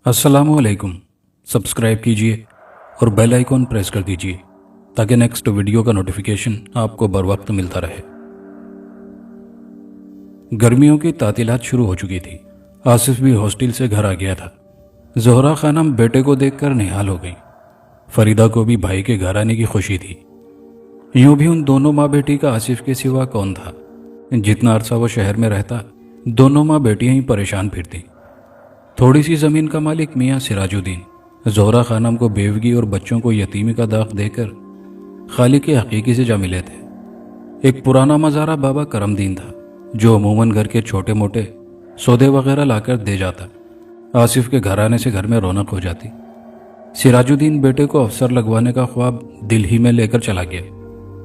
अस्सलाम वालेकुम। सब्सक्राइब कीजिए और बेल आइकॉन प्रेस कर दीजिए ताकि नेक्स्ट वीडियो का नोटिफिकेशन आपको बर वक्त मिलता रहे। गर्मियों की तातीलात शुरू हो चुकी थी। आसिफ भी हॉस्टल से घर आ गया था। ज़ोहरा खानम बेटे को देखकर निहाल हो गई। फरीदा को भी भाई के घर आने की खुशी थी। यूं भी उन दोनों माँ बेटी का आसिफ के सिवा कौन था। जितना अरसा वो शहर में रहता, दोनों माँ बेटियां ही परेशान फिरती। थोड़ी सी जमीन का मालिक मियाँ सिराजुद्दीन ज़ोहरा खानम को बेवगी और बच्चों को यतीमी का दाग देकर खालिक के हकीकी से जा मिले थे। एक पुराना मज़ारा बाबा करमदीन था जो अमूमन घर के छोटे मोटे सौदे वगैरह लाकर दे जाता। आसिफ के घर आने से घर में रौनक हो जाती। सिराजुद्दीन बेटे को अफसर लगवाने का ख्वाब दिल ही में लेकर चला गया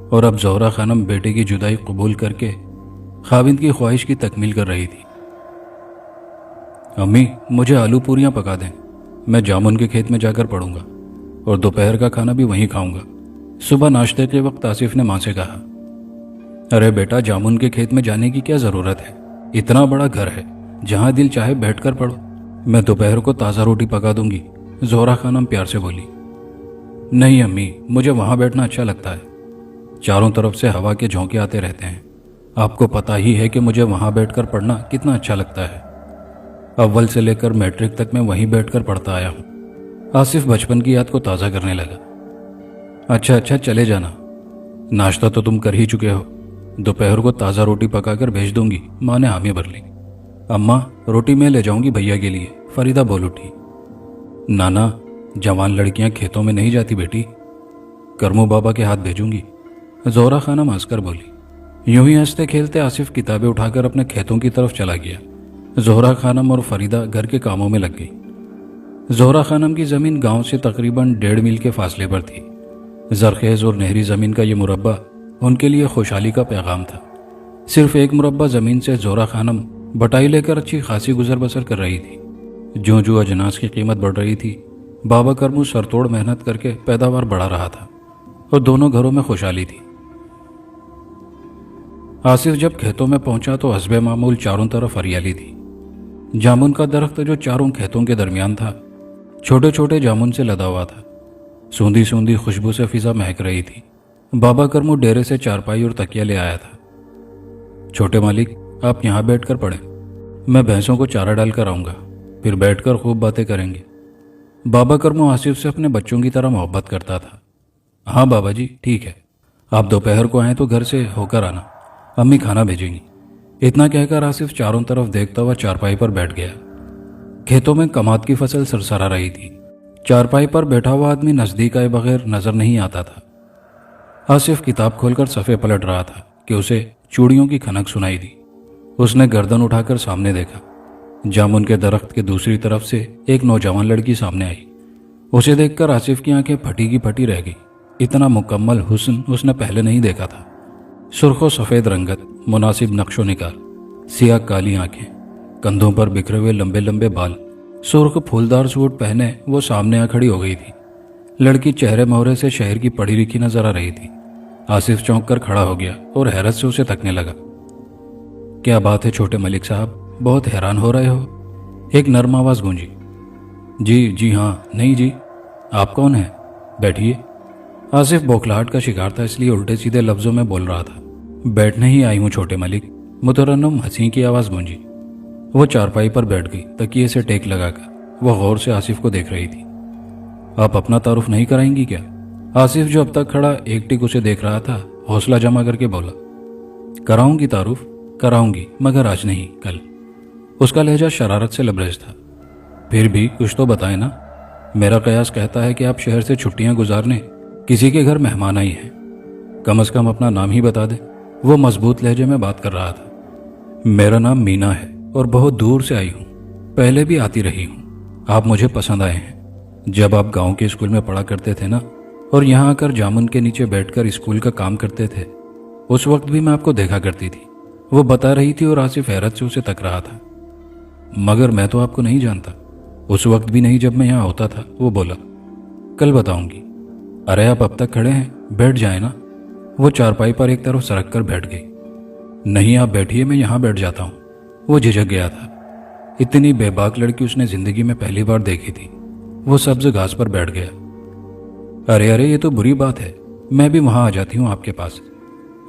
और अब ज़ोहरा खानम बेटे की जुदाई कबूल करके खाविंद की ख्वाहिश की तकमील कर रही थी। अम्मी, मुझे आलू पूरियां पका दें। मैं जामुन के खेत में जाकर पढ़ूंगा और दोपहर का खाना भी वहीं खाऊंगा। सुबह नाश्ते के वक्त आसिफ ने माँ से कहा, अरे बेटा, जामुन के खेत में जाने की क्या ज़रूरत है? इतना बड़ा घर है, जहाँ दिल चाहे बैठकर पढ़ो। मैं दोपहर को ताज़ा रोटी पका दूंगी, ज़ोहरा खानम प्यार से बोली। नहीं अम्मी, मुझे वहाँ बैठना अच्छा लगता है। चारों तरफ से हवा के झोंके आते रहते हैं। आपको पता ही है कि मुझे वहाँ बैठकर पढ़ना कितना अच्छा लगता है। अव्वल से लेकर मैट्रिक तक मैं वहीं बैठकर पढ़ता आया हूँ। आसिफ बचपन की याद को ताज़ा करने लगा। अच्छा, चले जाना। नाश्ता तो तुम कर ही चुके हो। दोपहर को ताज़ा रोटी पकाकर भेज दूंगी, माँ ने हामी भर ली। अम्मा, रोटी मैं ले जाऊंगी भैया के लिए, फरीदा बोल उठी। नाना, जवान लड़कियां खेतों में नहीं जाती बेटी, करमू बाबा के हाथ भेजूंगी, ज़ोहरा खानम हंसकर बोली। यूं ही हंसते खेलते आसिफ किताबें उठाकर अपने खेतों की तरफ चला गया। ज़ोहरा खानम और फरीदा घर के कामों में लग गई। ज़ोहरा खानम की ज़मीन गांव से तकरीबन 1.5 मील के फासले पर थी। ज़रखेज़ और नहरी ज़मीन का ये मुरब्बा उनके लिए खुशहाली का पैगाम था। सिर्फ एक मुरब्बा ज़मीन से ज़ोहरा खानम बटाई लेकर अच्छी खासी गुजर बसर कर रही थी। जो जो अजनास की कीमत बढ़ रही थी, बाबा करमू सरतोड़ मेहनत करके पैदावार बढ़ा रहा था और दोनों घरों में खुशहाली थी। आसिफ जब खेतों में पहुंचा तो हस्बे मामूल चारों तरफ हरियाली थी। जामुन का दरख्त जो चारों खेतों के दरमियान था, छोटे छोटे जामुन से लदा हुआ था। सूंधी सूंधी खुशबू से फिजा महक रही थी। बाबा करमू डेरे से चारपाई और तकिया ले आया था। छोटे मालिक, आप यहाँ बैठकर पढ़ें, मैं भैंसों को चारा डालकर आऊँगा, फिर बैठकर खूब बातें करेंगे। बाबा करमू आसिफ से अपने बच्चों की तरह मोहब्बत करता था। हाँ बाबा जी, ठीक है। आप दोपहर को आएँ तो घर से होकर आना, अम्मी खाना भेजेंगी। इतना कहकर आसिफ चारों तरफ देखता हुआ चारपाई पर बैठ गया। खेतों में कमाद की फसल सरसरा रही थी। चारपाई पर बैठा हुआ आदमी नजदीक आए बगैर नजर नहीं आता था। आसिफ किताब खोलकर सफ़े पलट रहा था कि उसे चूड़ियों की खनक सुनाई दी। उसने गर्दन उठाकर सामने देखा। जामुन के दरख्त के दूसरी तरफ से एक नौजवान लड़की सामने आई। उसे देखकर आसिफ की आंखें फटी की फटी रह गई। इतना मुकम्मल हुस्न उसने पहले नहीं देखा था। सुर्खो सफ़ेद रंगत, मुनासिब नक्शो निकाल, सियाह काली आंखें, कंधों पर बिखरे हुए लंबे लंबे बाल, सुर्ख फूलदार सूट पहने वो सामने आ खड़ी हो गई थी। लड़की चेहरे मोहरे से शहर की पढ़ी लिखी नजर आ रही थी। आसिफ चौंक कर खड़ा हो गया और हैरत से उसे तकने लगा। क्या बात है छोटे मलिक साहब, बहुत हैरान हो रहे हो? एक नर्म आवाज गूंजी। जी हाँ, नहीं जी। आप कौन हैं? बैठिए। आसिफ बौखलाहट का शिकार था, इसलिए उल्टे सीधे लफ्जों में बोल रहा था। बैठने ही आई हूँ छोटे मलिक, मुतरन्नुम हंसी की आवाज़ गूंजी। वो चारपाई पर बैठ गई, तकिए से टेक लगाकर। वह गौर से आसिफ को देख रही थी। आप अपना तारुफ नहीं कराएंगी क्या? आसिफ जो अब तक खड़ा एक टिक उसे देख रहा था, हौसला जमा करके बोला। कराऊंगी तारुफ, कराऊंगी, मगर आज नहीं, कल। उसका लहजा शरारत से लबरेज था। फिर भी कुछ तो बताए ना। मेरा कयास कहता है कि आप शहर से छुट्टियां गुजारने किसी के घर मेहमान आई हैं। कम से कम अपना नाम ही बता दे। वो मजबूत लहजे में बात कर रहा था। मेरा नाम मीना है और बहुत दूर से आई हूँ। पहले भी आती रही हूँ। आप मुझे पसंद आए हैं। जब आप गांव के स्कूल में पढ़ा करते थे ना, और यहाँ आकर जामुन के नीचे बैठकर स्कूल का काम करते थे, उस वक्त भी मैं आपको देखा करती थी। वो बता रही थी और आसिफ हैरत से उसे तक रहा था। मगर मैं तो आपको नहीं जानता। उस वक्त भी नहीं जब मैं यहाँ होता था, वो बोला। कल बताऊंगी। अरे आप अब तक खड़े हैं, बैठ जाए ना। वो चारपाई पर एक तरफ सरक कर बैठ गई। नहीं, आप बैठिए, मैं यहाँ बैठ जाता हूँ। वो झिझक गया था। इतनी बेबाक लड़की उसने जिंदगी में पहली बार देखी थी। वो सब्ज घास पर बैठ गया। अरे अरे, ये तो बुरी बात है, मैं भी वहां आ जाती हूँ आपके पास।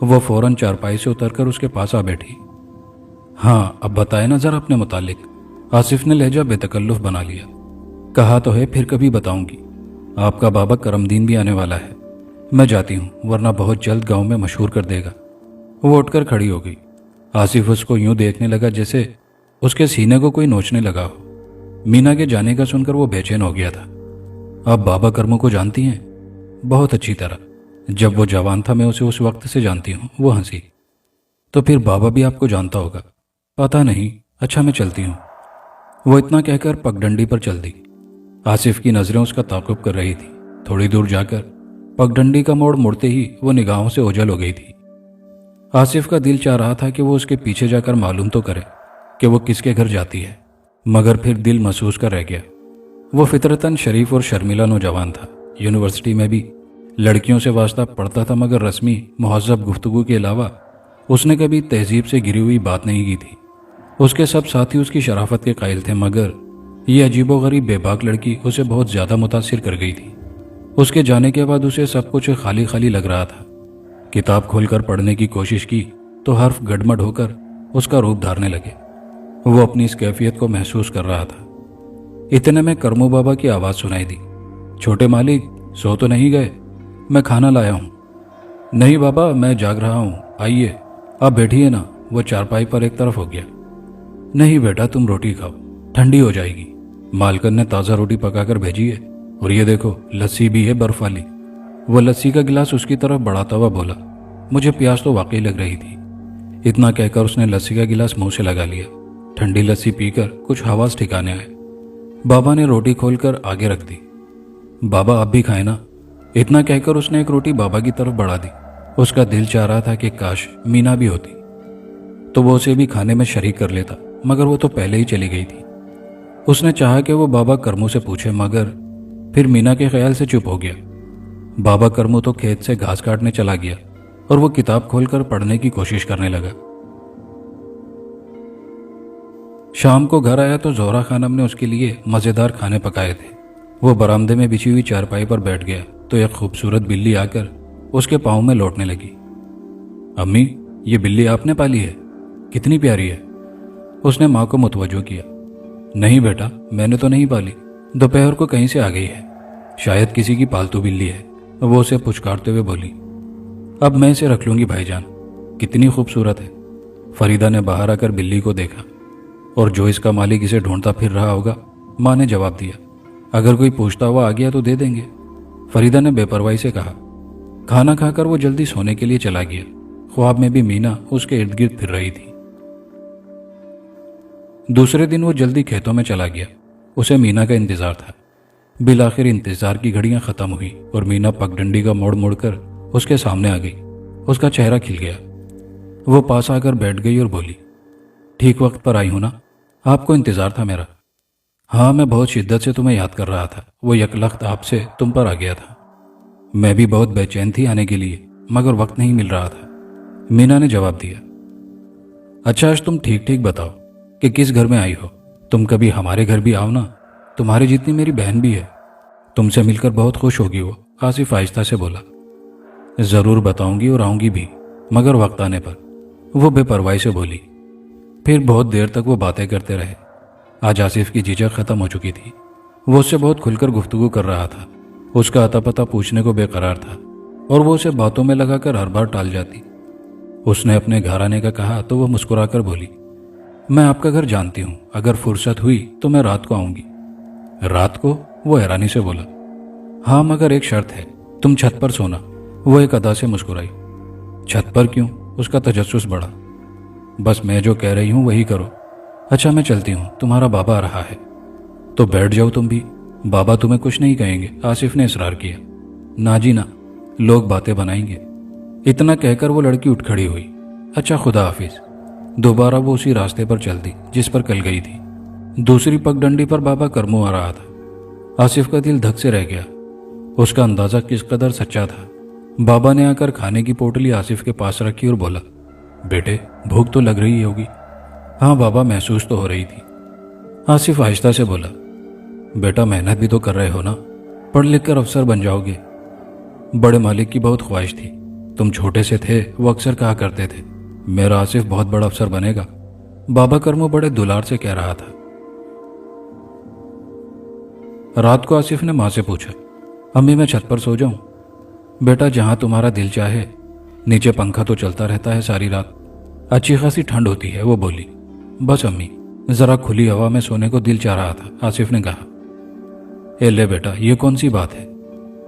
वो फौरन चारपाई से उतरकर उसके पास आ बैठी। हाँ, अब बताए ना जरा अपने मुतालिक। आसिफ ने लहजा बेतकल्लुफ बना लिया। कहा तो है फिर कभी बताऊंगी। आपका बाबा करमदीन भी आने वाला है। मैं जाती हूँ, वरना बहुत जल्द गांव में मशहूर कर देगा। वो उठकर खड़ी हो गई। आसिफ उसको यूं देखने लगा जैसे उसके सीने को कोई नोचने लगा हो। मीना के जाने का सुनकर वो बेचैन हो गया था। आप बाबा कर्मो को जानती हैं? बहुत अच्छी तरह। जब वो जवान था मैं उसे उस वक्त से जानती हूँ। वो हंसी। तो फिर बाबा भी आपको जानता होगा? पता नहीं। अच्छा, मैं चलती हूँ। वो इतना कहकर पगडंडी पर चल दी। आसिफ की नजरें उसका ताक़ुब कर रही थी। थोड़ी दूर जाकर पगडंडी का मोड़ मुड़ते ही वो निगाहों से ओझल हो गई थी। आसिफ का दिल चाह रहा था कि वो उसके पीछे जाकर मालूम तो करे कि वो किसके घर जाती है, मगर फिर दिल महसूस कर रह गया। वो फितरतन शरीफ और शर्मिला नौजवान था। यूनिवर्सिटी में भी लड़कियों से वास्ता पढ़ता था, मगर रस्मी मुहज़्ज़ब गुफ्तगू के अलावा उसने कभी तहजीब से गिरी हुई बात नहीं की थी। उसके सब साथी उसकी शराफत के कायल थे, मगर ये अजीबोगरीब बेबाक लड़की उसे बहुत ज़्यादा मुतासिर कर गई थी। उसके जाने के बाद उसे सब कुछ खाली खाली लग रहा था। किताब खोलकर पढ़ने की कोशिश की तो हर्फ गड़मड़ होकर उसका रूप धारने लगे। वो अपनी इस कैफियत को महसूस कर रहा था। इतने में करमू बाबा की आवाज़ सुनाई दी। छोटे मालिक, सो तो नहीं गए? मैं खाना लाया हूँ। नहीं बाबा, मैं जाग रहा हूँ, आइए आप बैठिए ना। वो चारपाई पर एक तरफ हो गया। नहीं बेटा, तुम रोटी खाओ, ठंडी हो जाएगी। मालकन ने ताज़ा रोटी पकाकर भेजी है, और ये देखो लस्सी भी है, बर्फ वाली। वो लस्सी का गिलास उसकी तरफ बढ़ाता हुआ बोला। मुझे प्यास तो वाकई लग रही थी। इतना कहकर उसने लस्सी का गिलास मुंह से लगा लिया। ठंडी लस्सी पीकर कुछ हवास ठिकाने आए। बाबा ने रोटी खोलकर आगे रख दी। बाबा आप भी खाए ना। इतना कहकर उसने एक रोटी बाबा की तरफ बढ़ा दी। उसका दिल चाह रहा था कि काश मीना भी होती तो वो उसे भी खाने में शरीक कर लेता, मगर वो तो पहले ही चली गई थी। उसने चाहा कि वो बाबा करमू से पूछे, मगर फिर मीना के ख्याल से चुप हो गया। बाबा करमू तो खेत से घास काटने चला गया और वो किताब खोलकर पढ़ने की कोशिश करने लगा। शाम को घर आया तो जोहरा खानम ने उसके लिए मज़ेदार खाने पकाए थे। वो बरामदे में बिछी हुई चारपाई पर बैठ गया तो एक खूबसूरत बिल्ली आकर उसके पाँव में लौटने लगी। अम्मी, ये बिल्ली आपने पाली है? कितनी प्यारी है। उसने माँ को मुतवज्जो किया। नहीं बेटा, मैंने तो नहीं पाली, दोपहर को कहीं से आ गई है, शायद किसी की पालतू बिल्ली है। वो उसे पुचकारते हुए बोली। अब मैं इसे रख लूंगी भाईजान, कितनी खूबसूरत है। फरीदा ने बाहर आकर बिल्ली को देखा, और जो इसका मालिक इसे ढूंढता फिर रहा होगा। माँ ने जवाब दिया, अगर कोई पूछता हुआ आ गया तो दे देंगे। फरीदा ने बेपरवाही से कहा। खाना खाकर वो जल्दी सोने के लिए चला गया। ख्वाब में भी मीना उसके इर्द गिर्द फिर रही थी। दूसरे दिन वो जल्दी खेतों में चला गया। उसे मीना का इंतजार था। बिलाखिर इंतजार की घड़ियां खत्म हुई और मीना पगडंडी का मोड़ मोड़कर उसके सामने आ गई। उसका चेहरा खिल गया। वो पास आकर बैठ गई और बोली, ठीक वक्त पर आई हूं ना? आपको इंतजार था मेरा? हाँ, मैं बहुत शिद्दत से तुम्हें याद कर रहा था। वो यकलख्त आपसे तुम पर आ गया था। मैं भी बहुत बेचैन थी आने के लिए, मगर वक्त नहीं मिल रहा था, मीना ने जवाब दिया। अच्छा, आज तुम ठीक ठीक बताओ कि किस घर में आई हो। तुम कभी हमारे घर भी आओ ना, तुम्हारी जितनी मेरी बहन भी है, तुमसे मिलकर बहुत खुश होगी वो, आसिफ आहिस्ता से बोला। जरूर बताऊंगी और आऊंगी भी, मगर वक्त आने पर, वो बेपरवाही से बोली। फिर बहुत देर तक वो बातें करते रहे। आज आसिफ की झिझक खत्म हो चुकी थी। वो उससे बहुत खुलकर गुफ्तगू कर रहा था। उसका अता पता पूछने को बेकरार था और वो उसे बातों में लगाकर हर बार टाल जाती। उसने अपने घर आने का कहा तो वो मुस्कुराकर बोली, मैं आपका घर जानती हूँ, अगर फुर्सत हुई तो मैं रात को आऊंगी। रात को? वो हैरानी से बोला। हाँ, मगर एक शर्त है, तुम छत पर सोना। वो एक अदा से मुस्कुराई। छत पर क्यों? उसका तजस्सुस बढ़ा। बस मैं जो कह रही हूँ वही करो। अच्छा, मैं चलती हूँ, तुम्हारा बाबा आ रहा है। तो बैठ जाओ तुम भी, बाबा तुम्हें कुछ नहीं कहेंगे, आसिफ ने इसरार किया। ना जी ना, लोग बातें बनाएंगे। इतना कहकर वो लड़की उठ खड़ी हुई। अच्छा, खुदा हाफिज। दोबारा वो उसी रास्ते पर चल दी जिस पर कल गई थी। दूसरी पगडंडी पर बाबा करमू आ रहा था। आसिफ का दिल धक से रह गया। उसका अंदाजा किस कदर सच्चा था। बाबा ने आकर खाने की पोटली आसिफ के पास रखी और बोला, बेटे भूख तो लग रही होगी? हाँ बाबा, महसूस तो हो रही थी। आसिफ आहिस्ता से बोला, बेटा मेहनत भी तो कर रहे हो ना, पढ़ लिख कर अफसर बन जाओगे। बड़े मालिक की बहुत ख्वाहिश थी, तुम छोटे से थे वो अक्सर कहा करते थे, मेरा आसिफ बहुत बड़ा अफसर बनेगा। बाबा करमू बड़े दुलार से कह रहा था। रात को आसिफ ने माँ से पूछा, अम्मी मैं छत पर सो जाऊं? बेटा जहां तुम्हारा दिल चाहे, नीचे पंखा तो चलता रहता है सारी रात, अच्छी खासी ठंड होती है, वो बोली। बस अम्मी, जरा खुली हवा में सोने को दिल चाह रहा था, आसिफ ने कहा। ए ले बेटा, ये कौन सी बात है?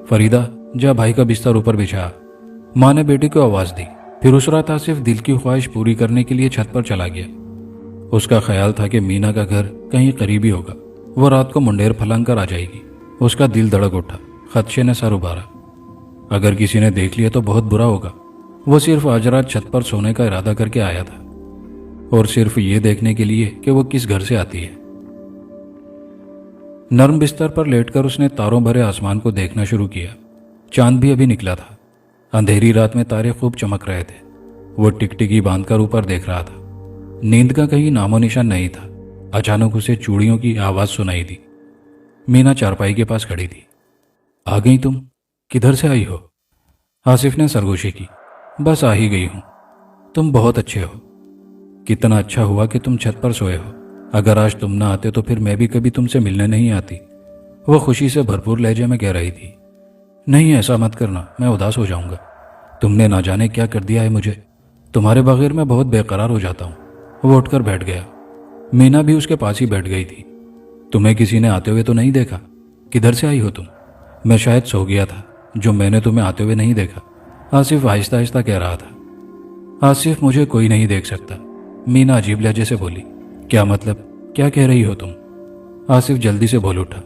फरीदा जा भाई का बिस्तर ऊपर बिछा। माँ ने बेटी को आवाज दी। फिर उस रात आसिफ दिल की ख्वाहिश पूरी करने के लिए छत पर चला गया। उसका ख्याल था कि मीना का घर कहीं करीबी होगा, वो रात को मुंडेर फलांग कर आ जाएगी। उसका दिल धड़क उठा, खदशे ने सर उभारा। अगर किसी ने देख लिया तो बहुत बुरा होगा। वो सिर्फ आज रात छत पर सोने का इरादा करके आया था, और सिर्फ ये देखने के लिए कि वो किस घर से आती है। नर्म बिस्तर पर लेटकर उसने तारों भरे आसमान को देखना शुरू किया। चांद भी अभी निकला था। अंधेरी रात में तारे खूब चमक रहे थे। वो टिकटिकी बांधकर ऊपर देख रहा था। नींद का कहीं नामो निशान नहीं था। अचानक उसे चूड़ियों की आवाज सुनाई दी। मीना चारपाई के पास खड़ी थी। आ गई तुम? किधर से आई हो? आसिफ ने सरगोशी की। बस आ ही गई हूं। तुम बहुत अच्छे हो। कितना अच्छा हुआ कि तुम छत पर सोए हो। अगर आज तुम ना आते तो फिर मैं भी कभी तुमसे मिलने नहीं आती। वो खुशी से भरपूर लहजे में कह रही थी। नहीं, ऐसा मत करना, मैं उदास हो जाऊंगा। तुमने ना जाने क्या कर दिया है मुझे। तुम्हारे बगैर मैं बहुत बेकरार हो जाता हूं। वो उठकर बैठ गया। मीना भी उसके पास ही बैठ गई थी। तुम्हें किसी ने आते हुए तो नहीं देखा? किधर से आई हो तुम? मैं शायद सो गया था, जो मैंने तुम्हें आते हुए नहीं देखा, आसिफ आहिस्ता आहिस्ता कह रहा था। आसिफ, मुझे कोई नहीं देख सकता, मीना अजीब लहजे से बोली। क्या मतलब? क्या कह रही हो तुम? आसिफ जल्दी से बोल उठा।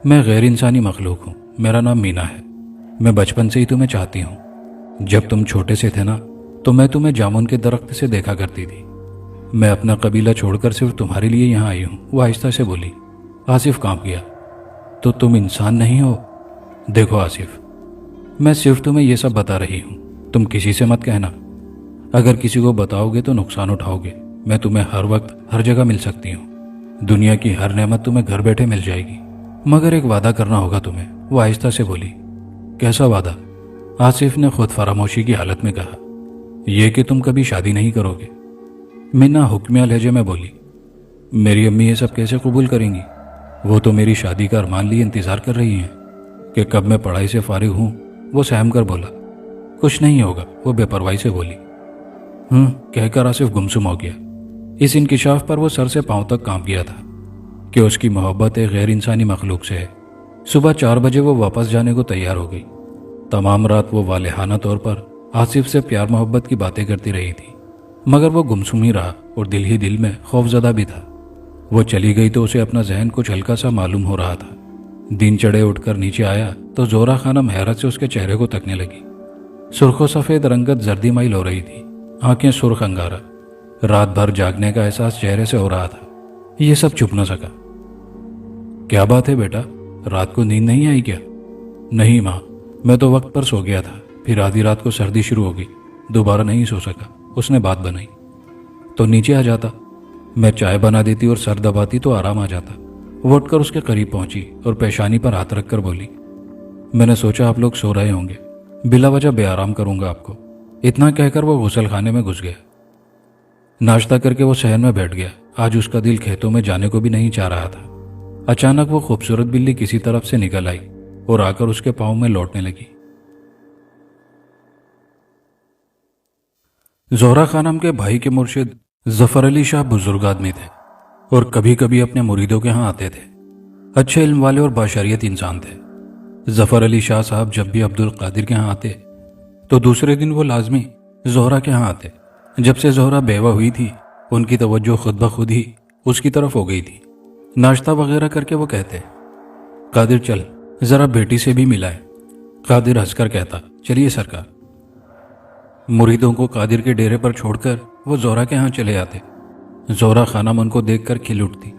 मैं गैर इंसानी मखलूक हूं, मेरा नाम मीना है। मैं बचपन से ही तुम्हें चाहती हूं। जब तुम छोटे से थे ना, तो मैं तुम्हें जामुन के दरख्त से देखा करती थी। मैं अपना कबीला छोड़कर सिर्फ तुम्हारे लिए यहाँ आई हूं, वो आहिस्ता से बोली। आसिफ कांप गया। तो तुम इंसान नहीं हो? देखो आसिफ, मैं सिर्फ तुम्हें यह सब बता रही हूं, तुम किसी से मत कहना। अगर किसी को बताओगे तो नुकसान उठाओगे। मैं तुम्हें हर वक्त हर जगह मिल सकती हूँ। दुनिया की हर नेमत तुम्हें घर बैठे मिल जाएगी, मगर एक वादा करना होगा तुम्हें, वो आहिस्ता से बोली। कैसा वादा? आसिफ ने खुद फरामोशी की हालत में कहा। यह कि तुम कभी शादी नहीं करोगे। मीना हुक्मिया लहजे में बोली। मेरी अम्मी ये सब कैसे कबूल करेंगी? वो तो मेरी शादी का अरमान लिए इंतजार कर रही हैं कि कब मैं पढ़ाई से फारिग हूं। वो सहम कर बोला। कुछ नहीं होगा, वो बेपरवाही से बोली। कहकर आसिफ गुमसुम हो गया। इस इंकिशाफ पर वो सर से पांव तक कांप गया था कि उसकी मोहब्बत एक गैर इंसानी मखलूक से है। सुबह 4 बजे वो वापस जाने को तैयार हो गई। तमाम रात वो वालेहाना तौर पर आसिफ से प्यार मोहब्बत की बातें करती रही थी, मगर वो गुमसुम ही रहा और दिल ही दिल में खौफजदा भी था। वो चली गई तो उसे अपना जहन कुछ हल्का सा मालूम हो रहा था। दिन चढ़े उठकर नीचे आया तो जोहरा खानम हैरत से उसके चेहरे को तकने लगी। सुर्खो सफेद रंगत जर्दी माइल हो रही थी, आंखें सुर्ख अंगारा। रात भर जागने का एहसास चेहरे से हो रहा था। ये सब छुप न सका। क्या बात है बेटा, रात को नींद नहीं आई क्या? नहीं माँ, मैं तो वक्त पर सो गया था, फिर आधी रात को सर्दी शुरू हो गई, दोबारा नहीं सो सका। उसने बात बनाई। तो नीचे आ जाता, मैं चाय बना देती और सर दबाती तो आराम आ जाता। वो उठकर उसके करीब पहुंची और पेशानी पर हाथ रखकर बोली। मैंने सोचा आप लोग सो रहे होंगे, बिला वजह बेआराम करूंगा आपको। इतना कहकर वो गुसल खाने में घुस गया। नाश्ता करके वो शहर में बैठ गया। आज उसका दिल खेतों में जाने को भी नहीं चाह रहा था। अचानक वो खूबसूरत बिल्ली किसी तरफ से निकल आई और आकर उसके पांव में लौटने लगी। जोहरा खानम के भाई के मुर्शिद जफर अली शाह बुजुर्ग आदमी थे और कभी कभी अपने मुरीदों के यहाँ आते थे। अच्छे इल्म वाले और बाशरियत इंसान थे। जफर अली शाह साहब जब भी अब्दुल कादिर के यहाँ आते तो दूसरे दिन वो लाजमी जोहरा के यहाँ आते। जब से जोहरा बेवा हुई थी, उनकी तवज्जो खुद ब खुद ही उसकी तरफ हो गई थी। नाश्ता वगैरह करके वो कहते, कादिर चल जरा बेटी से भी मिलाए। कादिर हंसकर कहता, चलिए सरकार। मुरीदों को कादिर के डेरे पर छोड़कर वो जोहरा के यहाँ चले आते। जोहरा खानम उनको देखकर खिल उठती।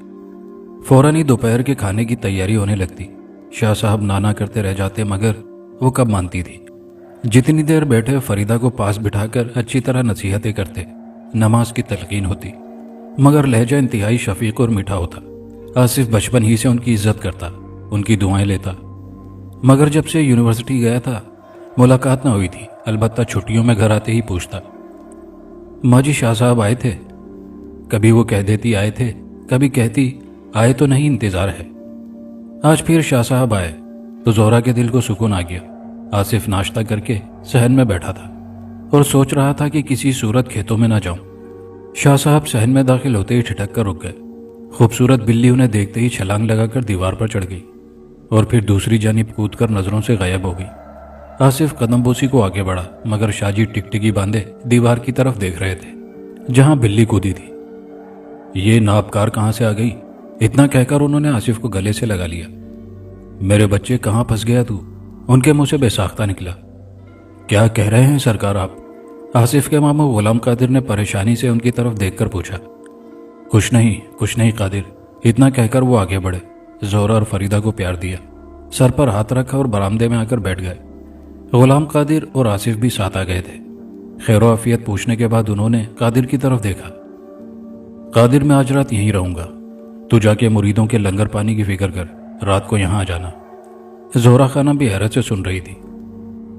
फौरन ही दोपहर के खाने की तैयारी होने लगती। शाह साहब नाना करते रह जाते, मगर वो कब मानती थी। जितनी देर बैठे फरीदा को पास बिठाकर अच्छी तरह नसीहतें करते, नमाज की तलकीन होती। मगर लहजा इंतहाई शफीक और मीठा होता। आसिफ बचपन ही से उनकी इज्जत करता, उनकी दुआएं लेता। मगर जब से यूनिवर्सिटी गया था मुलाकात ना हुई थी, अलबत्ता छुट्टियों में घर आते ही पूछता, माँ जी शाह साहब आए थे? कभी वो कह देती आए थे, कभी कहती आए तो नहीं, इंतजार है। आज फिर शाह साहब आए तो जोहरा के दिल को सुकून आ गया। आसिफ नाश्ता करके सहन में बैठा था और सोच रहा था कि किसी सूरत खेतों में ना जाऊं। शाह साहब सहन में दाखिल होते ही ठिठक कर रुक गए। खूबसूरत बिल्ली उन्हें देखते ही छलांग लगाकर दीवार पर चढ़ गई और फिर दूसरी जानिब कूदकर नजरों से गायब हो गई। आसिफ कदम बोसी को आगे बढ़ा, मगर शाहजी टिकटिकी बांधे दीवार की तरफ देख रहे थे जहां बिल्ली कूदी थी। ये नापकार कहां से आ गई? इतना कहकर उन्होंने आसिफ को गले से लगा लिया। मेरे बच्चे, कहां फंस गया तू? उनके मुंह से बेसाख्ता निकला। क्या कह रहे हैं सरकार आप? आसिफ के मामू गुलाम कादिर ने परेशानी से उनकी तरफ देखकर पूछा। कुछ नहीं कादिर, इतना कहकर वो आगे बढ़े, जोहरा और फरीदा को प्यार दिया, सर पर हाथ रखा और बरामदे में आकर बैठ गए। गुलाम कादिर और आसिफ भी साथ आ गए थे। खैर आफियत पूछने के बाद उन्होंने कादिर की तरफ देखा। कादिर, मैं आज रात यहीं रहूंगा, तू जाके मुरीदों के लंगर पानी की फिक्र कर, रात को यहां आ जाना। जोहरा खाना भी हैरत से सुन रही थी।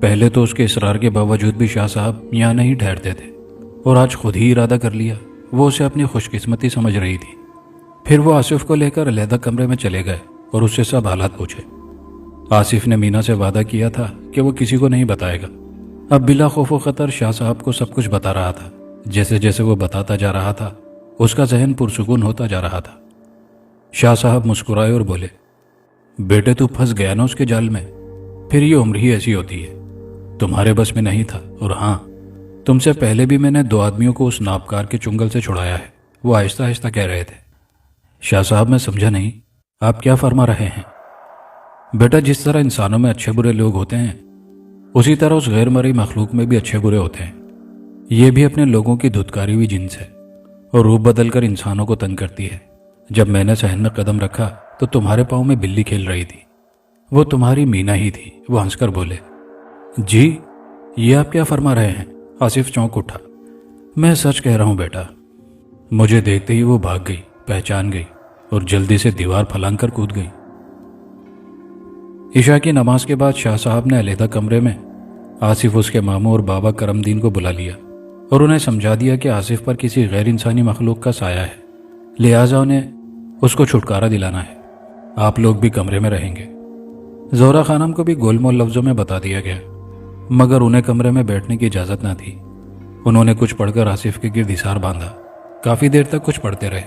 पहले तो उसके इसरार के बावजूद भी शाह साहब यहाँ नहीं ठहरते थे और आज खुद ही इरादा कर लिया। वो उसे अपनी खुशकिस्मती समझ रही थी। फिर वो आसिफ को लेकर अलहदा कमरे में चले गए और उससे सब हालात पूछे। आसिफ ने मीना से वादा किया था कि वो किसी को नहीं बताएगा। अब बिला खौफ व खतर शाह साहब को सब कुछ बता रहा था। जैसे जैसे वो बताता जा रहा था उसका जहन पुरसुकून होता जा रहा था। शाह साहब मुस्कुराए और बोले, बेटे तू फंस गया ना उसके जाल में, फिर ये उम्र ही ऐसी होती है, तुम्हारे बस में नहीं था। और हाँ, तुमसे पहले भी मैंने 2 आदमियों को उस नापकार के चुंगल से छुड़ाया है, वो आहिस्ता आहिस्ता कह रहे थे। शाह साहब, मैं समझा नहीं, आप क्या फरमा रहे हैं? बेटा, जिस तरह इंसानों में अच्छे बुरे लोग होते हैं उसी तरह उस गैर मरी मखलूक में भी अच्छे बुरे होते हैं। ये भी अपने लोगों की धुतकारी हुई जिन्स है और रूप बदल कर इंसानों को तंग करती है। जब मैंने सहन में कदम रखा तो तुम्हारे पाँव में बिल्ली खेल रही थी, वो तुम्हारी मीना ही थी। वो हंसकर बोले, जी ये आप क्या फरमा रहे हैं? आसिफ चौंक उठा। मैं सच कह रहा हूं बेटा। मुझे देखते ही वो भाग गई, पहचान गई और जल्दी से दीवार फलांग कर कूद गई। इशा की नमाज के बाद शाह साहब ने अलहदा कमरे में आसिफ, उसके मामू और बाबा करमदीन को बुला लिया और उन्हें समझा दिया कि आसिफ पर किसी गैर इंसानी मखलूक का साया है, लिहाजा उन्हें उसको छुटकारा दिलाना है। आप लोग भी कमरे में रहेंगे। जोहरा खानम को भी गोलमोल लफ्जों में बता दिया गया, मगर उन्हें कमरे में बैठने की इजाजत न थी। उन्होंने कुछ पढ़कर आसिफ के गिर्द हिसार बांधा। काफी देर तक कुछ पढ़ते रहे।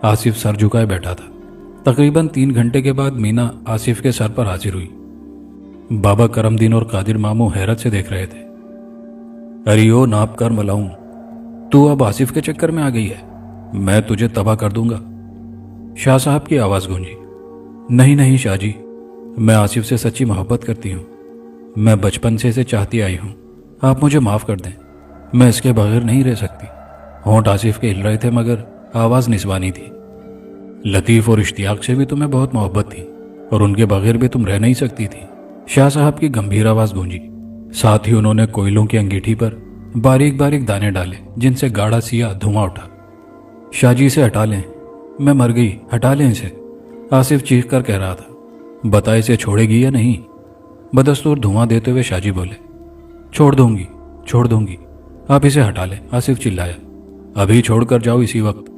आसिफ सर झुकाए बैठा था। तकरीबन 3 घंटे के बाद मीना आसिफ के सर पर हाजिर हुई। बाबा करमदीन और कादिर मामू हैरत से देख रहे थे। अरे ओ नापकार मलाऊं, तू अब आसिफ के चक्कर में आ गई है, मैं तुझे तबाह कर दूंगा। शाह साहब की आवाज गूंजी। नहीं शाह जी, मैं आसिफ से सच्ची मोहब्बत करती हूँ, मैं बचपन से इसे चाहती आई हूँ, आप मुझे माफ कर दें, मैं इसके बगैर नहीं रह सकती। होंठ आसिफ के हिल रहे थे मगर आवाज निस्वानी थी। लतीफ और इश्तियाक से भी तुम्हें बहुत मोहब्बत थी और उनके बगैर भी तुम रह नहीं सकती थी। शाह साहब की गंभीर आवाज गूंजी। साथ ही उन्होंने कोयलों की अंगीठी पर बारीक बारीक दाने डाले जिनसे गाढ़ा सिया धुआं उठा। शाह जी इसे हटा लें, मैं मर गई, हटा लें इसे, आसिफ चीख कर कह रहा था। बता इसे छोड़ेगी या नहीं? बदस्तूर धुआं देते हुए शाहजी बोले, छोड़ दूंगी, आप इसे हटा लें। आसिफ चिल्लाया, अभी छोड़कर जाओ इसी वक्त।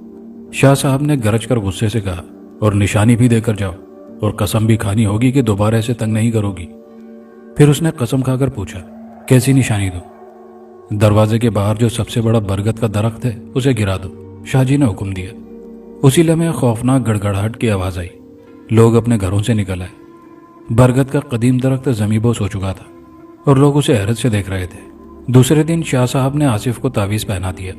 शाह साहब ने गरज कर गुस्से से कहा, और निशानी भी देकर जाओ और कसम भी खानी होगी कि दोबारा ऐसे तंग नहीं करोगी। फिर उसने कसम खाकर पूछा, कैसी निशानी दूं? दरवाजे के बाहर जो सबसे बड़ा बरगद का दरख्त है उसे गिरा दो, शाहजी ने हुक्म दिया। उसी लम्हे खौफनाक गड़गड़ाहट की आवाज आई। लोग अपने घरों से निकल आए। बरगद का कदीम दरख्त जमीबोस हो चुका था और लोग उसे हैरत से देख रहे थे। दूसरे दिन शाह साहब ने आसिफ को तावीज़ पहना दिया,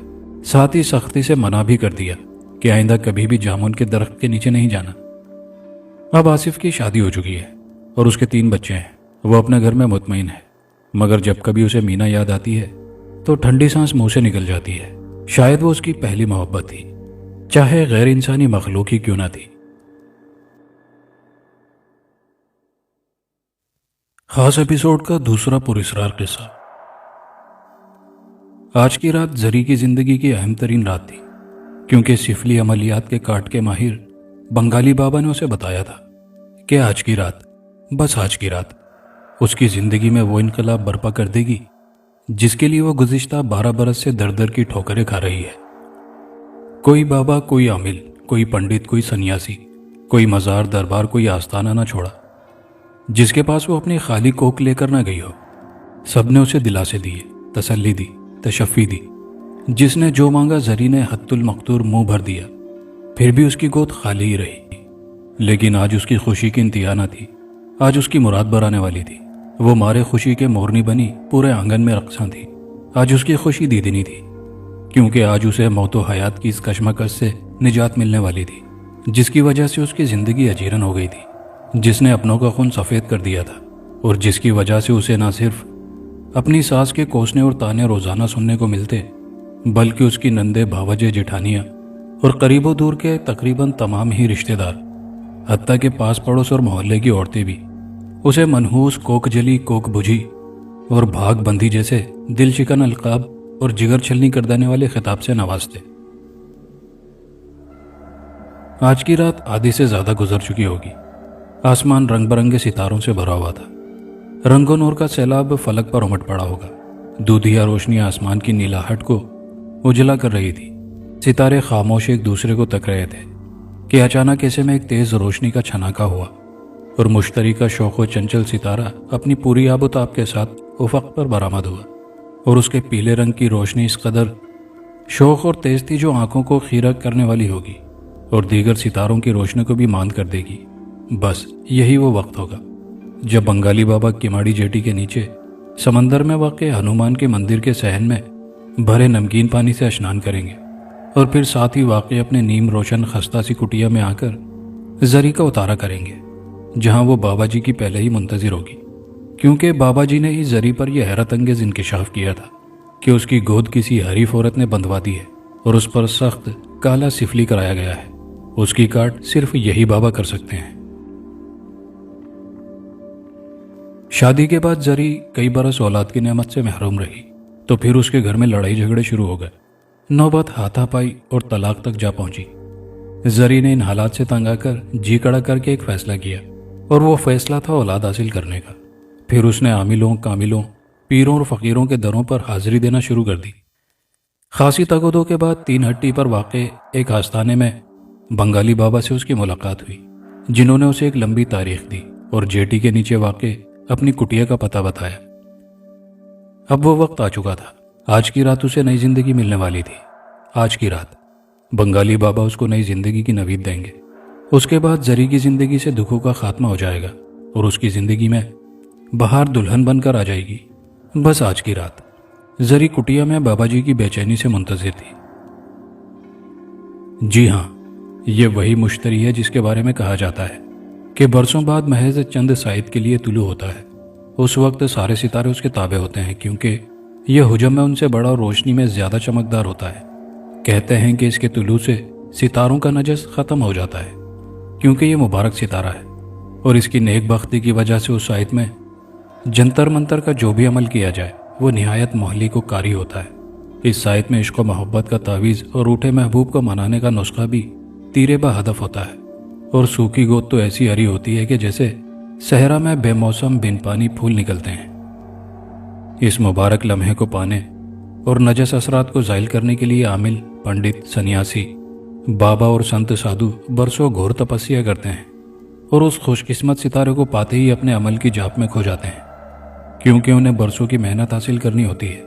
साथ ही सख्ती से मना भी कर दिया कि आइंदा कभी भी जामुन के दरख्त के नीचे नहीं जाना। अब आसिफ की शादी हो चुकी है और उसके 3 बच्चे हैं। वो अपने घर में मुतमईन है, मगर जब कभी उसे मीना याद आती है तो ठंडी सांस मुंह से निकल जाती है। शायद वो उसकी पहली मोहब्बत थी, चाहे गैर इंसानी मखलूक ही क्यों ना थी। खास एपिसोड का दूसरा पुरस्कार किस्सा। आज की रात जरी की जिंदगी की अहम तरीन रात थी, کیونکہ سفلی عملیات کے کاٹ کے ماہر بنگالی بابا نے اسے بتایا تھا کہ آج کی رات، بس آج کی رات اس کی زندگی میں وہ انقلاب برپا کر دے گی جس کے لیے وہ گزشتہ 12 برس سے در در کی ٹھوکریں کھا رہی ہے۔ کوئی بابا، کوئی عامل، کوئی پنڈت، کوئی سنیاسی، کوئی مزار دربار، کوئی آستانہ نہ چھوڑا جس کے پاس وہ اپنی خالی کوک لے کر نہ گئی ہو۔ سب نے اسے دلاسے دیے، تسلی دی، تشفی دی۔ جس نے جو مانگا زری نے حت المقدور منہ بھر دیا، پھر بھی اس کی گود خالی ہی رہی۔ لیکن آج اس کی خوشی کی انتہا نہ تھی، آج اس کی مراد برانے والی تھی۔ وہ مارے خوشی کے مورنی بنی پورے آنگن میں رقصاں تھی۔ آج اس کی خوشی دیدنی تھی، کیونکہ آج اسے موت و حیات کی اس کشمکش سے نجات ملنے والی تھی جس کی وجہ سے اس کی زندگی اجیرن ہو گئی تھی، جس نے اپنوں کا خون سفید کر دیا تھا، اور جس کی وجہ سے اسے نہ صرف اپنی ساس کے کوسنے اور تانے روزانہ سننے کو ملتے، بلکہ اس کی نندے بھاوجے جٹھانیاں اور قریب و دور کے تقریباً تمام ہی رشتہ دار، حتیٰ کہ پاس پڑوس اور محلے کی عورتیں بھی اسے منحوس، کوک جلی، کوک بجھی اور بھاگ بندھی جیسے دل شکن القاب اور جگر چھلنی کر دینے والے خطاب سے نوازتے۔ آج کی رات آدھی سے زیادہ گزر چکی ہوگی۔ آسمان رنگ برنگے ستاروں سے بھرا ہوا تھا۔ رنگ و نور کا سیلاب فلک پر امٹ پڑا ہوگا۔ دودھیا روشنی آسمان کی نیلاہٹ کو اجلا کر رہی تھی۔ ستارے خاموش ایک دوسرے کو تک رہے تھے کہ اچانک ایسے میں ایک تیز روشنی کا چھناکا ہوا اور مشتری کا شوق و چنچل ستارہ اپنی پوری آب و تاب کے ساتھ افق پر برآمد ہوا، اور اس کے پیلے رنگ کی روشنی اس قدر شوق اور تیز تھی جو آنکھوں کو خیرہ کرنے والی ہوگی اور دیگر ستاروں کی روشنی کو بھی ماند کر دے گی۔ بس یہی وہ وقت ہوگا جب بنگالی بابا کماڑی جیٹی کے نیچے سمندر میں واقع ہنومان کے مندر کے صحن میں بھرے نمکین پانی سے اشنان کریں گے، اور پھر ساتھ ہی واقع اپنے نیم روشن خستہ سی کٹیا میں آ کر زری کا اتارا کریں گے، جہاں وہ بابا جی کی پہلے ہی منتظر ہوگی، کیونکہ بابا جی نے ہی زری پر یہ حیرت انگیز انکشاف کیا تھا کہ اس کی گود کسی حریف عورت نے بندھوا دی ہے اور اس پر سخت کالا سفلی کرایا گیا ہے۔ اس کی کاٹ صرف یہی بابا کر سکتے ہیں۔ شادی کے بعد زری کئی برس اولاد کی نعمت سے محروم رہی، تو پھر اس کے گھر میں لڑائی جھگڑے شروع ہو گئے۔ نوبت ہاتھا پائی اور طلاق تک جا پہنچی۔ زری نے ان حالات سے تنگ آ کر جی کڑا کر کے ایک فیصلہ کیا، اور وہ فیصلہ تھا اولاد حاصل کرنے کا۔ پھر اس نے عاملوں، کاملوں، پیروں اور فقیروں کے دروں پر حاضری دینا شروع کر دی۔ خاصی تگ و دو کے بعد 3 ہٹی پر واقع ایک آستانے میں بنگالی بابا سے اس کی ملاقات ہوئی، جنہوں نے اسے ایک لمبی تاریخ دی اور جیٹی کے نیچے واقع اپنی کٹیا کا پتہ بتایا۔ اب وہ وقت آ چکا تھا۔ آج کی رات اسے نئی زندگی ملنے والی تھی۔ آج کی رات بنگالی بابا اس کو نئی زندگی کی نوید دیں گے۔ اس کے بعد زری کی زندگی سے دکھوں کا خاتمہ ہو جائے گا اور اس کی زندگی میں بہار دلہن بن کر آ جائے گی۔ بس آج کی رات زری کٹیا میں بابا جی کی بے چینی سے منتظر تھی۔ جی ہاں، یہ وہی مشتری ہے جس کے بارے میں کہا جاتا ہے کہ برسوں بعد محض چند سائد کے لیے طلوع ہوتا ہے۔ اس وقت سارے ستارے اس کے تابع ہوتے ہیں، کیونکہ یہ حجم میں ان سے بڑا اور روشنی میں زیادہ چمکدار ہوتا ہے۔ کہتے ہیں کہ اس کے طلوع سے ستاروں کا نجس ختم ہو جاتا ہے، کیونکہ یہ مبارک ستارہ ہے، اور اس کی نیک بختی کی وجہ سے اس سائد میں جنتر منتر کا جو بھی عمل کیا جائے وہ نہایت مہلک و کاری ہوتا ہے۔ اس سائد میں عشق و محبت کا تعویذ اور روٹھے محبوب کو منانے کا نسخہ بھی تیرے با ہدف ہوتا ہے، اور سوکھی گود تو ایسی ہری ہوتی ہے کہ جیسے صحرا میں بے موسم بن پانی پھول نکلتے ہیں۔ اس مبارک لمحے کو پانے اور نجس اثرات کو زائل کرنے کے لیے عامل، پنڈت، سنیاسی، بابا اور سنت سادھو برسوں گھور تپسیا کرتے ہیں، اور اس خوش قسمت ستارے کو پاتے ہی اپنے عمل کی جاپ میں کھو جاتے ہیں، کیونکہ انہیں برسوں کی محنت حاصل کرنی ہوتی ہے۔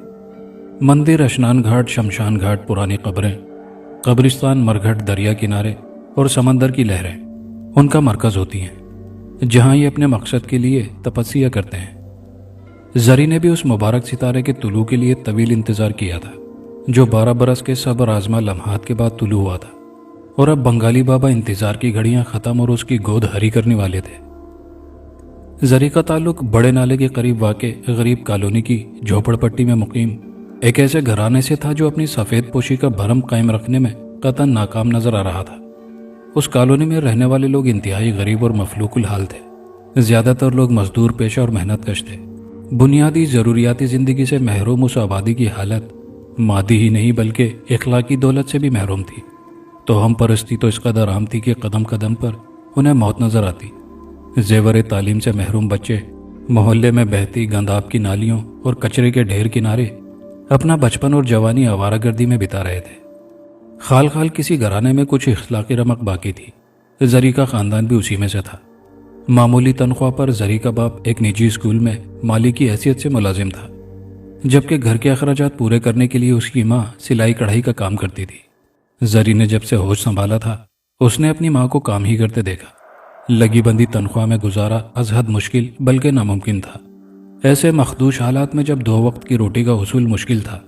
مندر، اشنان گھاٹ، شمشان گھاٹ، پرانی قبریں، قبرستان، مرگھٹ، دریا کنارے اور سمندر کی لہریں ان کا مرکز ہوتی ہیں، جہاں یہ اپنے مقصد کے لیے تپسیا کرتے ہیں۔ زری نے بھی اس مبارک ستارے کے طلوع کے لیے طویل انتظار کیا تھا، جو 12 برس کے صبر آزما لمحات کے بعد طلوع ہوا تھا، اور اب بنگالی بابا انتظار کی گھڑیاں ختم اور اس کی گود ہری کرنے والے تھے۔ زری کا تعلق بڑے نالے کے قریب واقع غریب کالونی کی جھوپڑ پٹی میں مقیم ایک ایسے گھرانے سے تھا جو اپنی سفید پوشی کا بھرم قائم رکھنے میں قطعاً ناکام نظر آ رہا تھا۔ اس کالونی میں رہنے والے لوگ انتہائی غریب اور مفلوک الحال تھے۔ زیادہ تر لوگ مزدور پیشہ اور محنت کش تھے۔ بنیادی ضروریاتی زندگی سے محروم اس آبادی کی حالت مادی ہی نہیں بلکہ اخلاقی دولت سے بھی محروم تھی۔ तो हम परस्ती तो इस कदर आम थी कि कदम कदम पर उन्हें मौत नजर आती। जेवर तालीम से महरूम बच्चे मोहल्ले में बहती गंदाब की नालियों और कचरे के ढेर किनारे अपना बचपन और जवानी आवारागर्दी में बिता रहे थे। खाल खाल किसी घराने में कुछ इखलाकी रमक बाकी थी। जरी का खानदान भी उसी में से था। मामूली तनख्वाह पर जरी का बाप एक निजी स्कूल में माली की हैसियत से मुलाजिम था, जबकि घर के अखराजात पूरे करने के लिए उसकी माँ सिलाई कढ़ाई का काम करती थी। जरी ने जब से होश संभाला था, उसने अपनी माँ को काम ही करते देखा। लगी बंदी तनख्वाह में गुजारा अजहद मुश्किल बल्कि नामुमकिन था। ऐसे मखदूश हालात में जब 2 वक्त की रोटी का उसूल मुश्किल था,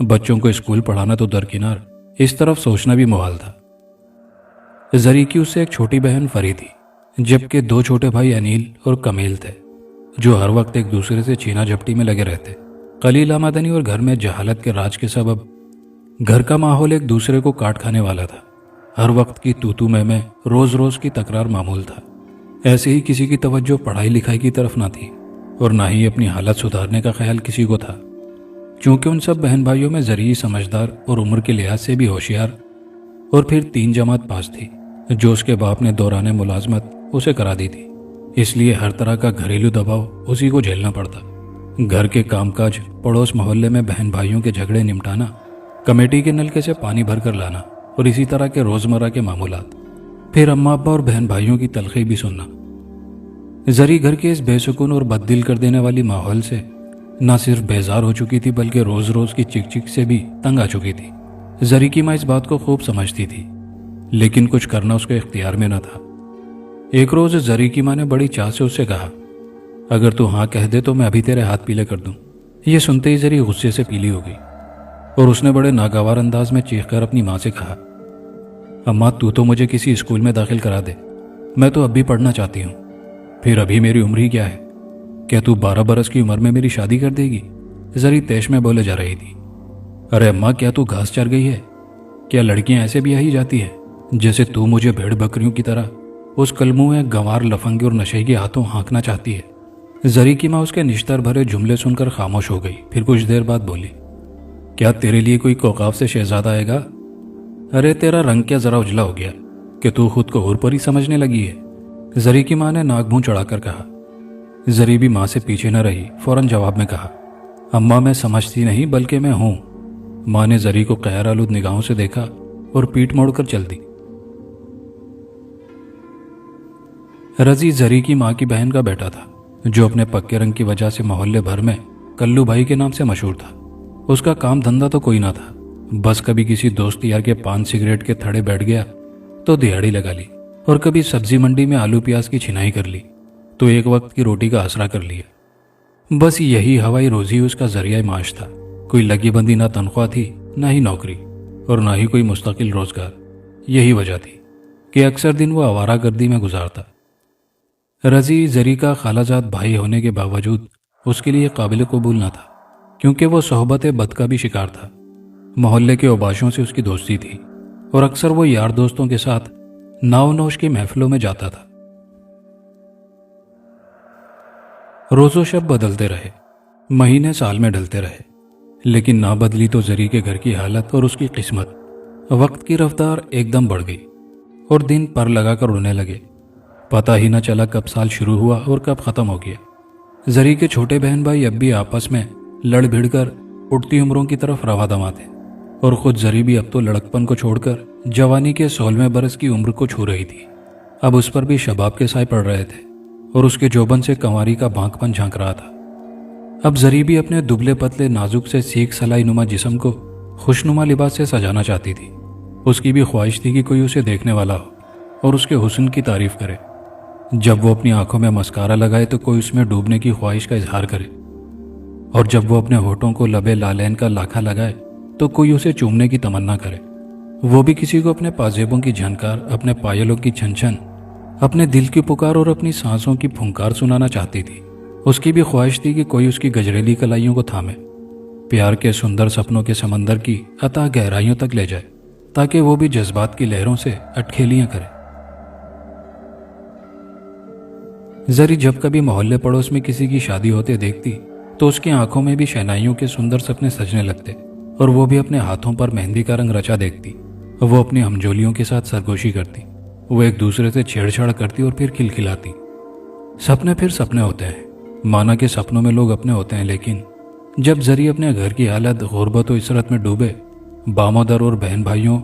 बच्चों को स्कूल पढ़ाना तो दरकिनार, इस तरफ सोचना भी मुहाल था। जरी की उससे एक छोटी बहन फरी थी, जबकि 2 छोटे भाई अनिल और कमील थे, जो हर वक्त एक दूसरे से छीना झपटी में लगे रहते। कलील आमदनी और घर में जहालत के राज के सबब घर का माहौल एक दूसरे को काट खाने वाला था। हर वक्त की तू में रोज रोज की तकरार मामूल था। ऐसे ही किसी की तवज्जो पढ़ाई लिखाई की तरफ ना थी और ना ही अपनी हालत सुधारने का ख्याल किसी को था। चूंकि उन सब बहन भाइयों में जरी समझदार और उम्र के लिहाज से भी होशियार और फिर 3 जमात पास थी, जो उसके बाप ने दौराने मुलाजमत उसे करा दी थी। इसलिए हर तरह का घरेलू दबाव उसी को झेलना पड़ता। घर के कामकाज, पड़ोस मोहल्ले में बहन भाइयों के झगड़े निपटाना, कमेटी के नलके से पानी भरकर लाना और इसी तरह के रोजमर्रा के मामूलात। फिर अम्मा अब्बा और बहन भाइयों की तलखी भी सुनना। जरी घर के इस बेसुकून और बददिल कर देने वाली माहौल से न सिर्फ बेजार हो चुकी थी, बल्कि रोज रोज की चिक चिक से भी तंग आ चुकी थी। जरी की माँ इस बात को खूब समझती थी, लेकिन कुछ करना उसके इख्तियार में न था। एक रोज जरी की माँ ने बड़ी चाह से उससे कहा, अगर तू हाँ कह दे तो मैं अभी तेरे हाथ पीले कर दूं। ये सुनते ही जरी गुस्से से पीली हो गई और उसने बड़े नागवार अंदाज में चीख कर अपनी माँ से कहा, अम्मा तू तो मुझे किसी स्कूल में दाखिल करा दे, मैं तो अब भी पढ़ना चाहती हूँ। फिर अभी मेरी उम्र ही क्या है? क्या तू 12 बरस की उम्र में मेरी शादी कर देगी? जरी तेश में बोले जा रही थी। अरे अम्मा, क्या तू घास चर गई है? क्या लड़कियां ऐसे भी आई जाती है जैसे तू मुझे भेड़ बकरियों की तरह उस कलमुए गंवार लफंगे और नशे के हाथों हाँकना चाहती है? जरी की माँ उसके निश्तर भरे जुमले सुनकर खामोश हो गई। फिर कुछ देर बाद बोली, क्या तेरे लिए कोई कोकाफ से शहजादा आएगा? अरे तेरा रंग क्या जरा उजला हो गया कि तू खुद को हूर परी समझने लगी है? जरी की माँ ने नाक मुंह चढ़ाकर कहा। जरी भी माँ से पीछे न रही, फौरन जवाब में कहा, अम्मा मैं समझती नहीं बल्कि मैं हूं। माँ ने जरी को कहर आलूद निगाहों से देखा और पीठ मोड़कर चल दी। रजी जरी की माँ की बहन का बेटा था, जो अपने पक्के रंग की वजह से मोहल्ले भर में कल्लू भाई के नाम से मशहूर था। उसका काम धंधा तो कोई ना था, बस कभी किसी दोस्त यार के पान सिगरेट के थड़े बैठ गया तो दिहाड़ी लगा ली, और कभी सब्जी मंडी में आलू प्याज की छिनाई कर ली तो एक वक्त की रोटी का आसरा कर लिया। बस यही हवाई रोजी उसका जरिया माश था। कोई लगी बंदी ना तनख्वाह थी, ना ही नौकरी, और ना ही कोई मुस्तकिल रोजगार। यही वजह थी कि अक्सर दिन वो आवारागर्दी में गुजारता। रजी जरी का खालाजाद भाई होने के बावजूद उसके लिए काबिल कबूल न था, क्योंकि वो सोहबत बद का भी शिकार था। मोहल्ले के ओबाशों से उसकी दोस्ती थी और अक्सर वो यार दोस्तों के साथ नाव नौश की महफिलों में जाता था। रोजो शब बदलते रहे, महीने साल में ढलते रहे, लेकिन ना बदली तो जरी के घर की हालत और उसकी किस्मत। वक्त की रफ्तार एकदम बढ़ गई और दिन पर लगाकर उड़ने लगे। पता ही न चला कब साल शुरू हुआ और कब खत्म हो गया। जरी के छोटे बहन भाई अब भी आपस में लड़ भिड़ कर उठती उम्रों की तरफ रवा दमा थे, और खुद जरी भी अब तो लड़कपन को छोड़कर जवानी के 16वें बरस की उम्र को छू रही थी। अब उस पर भी शबाब के साए पड़ रहे थे और उसके जोबन से कंवारी का बांकपन झांक रहा था। अब जरी भी अपने दुबले पतले नाजुक से सीख सलाई नुमा जिस्म को खुशनुमा लिबास से सजाना चाहती थी। उसकी भी ख्वाहिश थी कि कोई उसे देखने वाला हो और उसके हुस्न की तारीफ करे। जब वो अपनी आंखों में मस्कारा लगाए तो कोई उसमें डूबने की ख्वाहिश का इजहार करे, और जब वो अपने होठों को लबे लालैन का लाखा लगाए तो कोई उसे चूमने की तमन्ना करे। वो भी किसी को अपने पाजेबों की झनकार, अपने पायलों की छन छन, अपने दिल की पुकार और अपनी सांसों की फुंकार सुनाना चाहती थी। उसकी भी ख्वाहिश थी कि कोई उसकी गजरेली कलाइयों को थामे, प्यार के सुंदर सपनों के समंदर की अथाह गहराइयों तक ले जाए, ताकि वो भी जज्बात की लहरों से अटखेलियां करे। जरी जब कभी मोहल्ले पड़ोस में किसी की शादी होते देखती तो उसकी आंखों में भी शहनाइयों के सुंदर सपने सजने लगते, और वो भी अपने हाथों पर मेहंदी का रंग रचा देखती। वो अपनी हमजोलियों के साथ सरगोशी करती, वो एक दूसरे से छेड़छाड़ करती और फिर खिलखिलाती। सपने फिर सपने होते हैं, माना कि सपनों में लोग अपने होते हैं, लेकिन जब जरी अपने घर की हालत गुर्बत और इसरत में डूबे, बामोदर और बहन भाइयों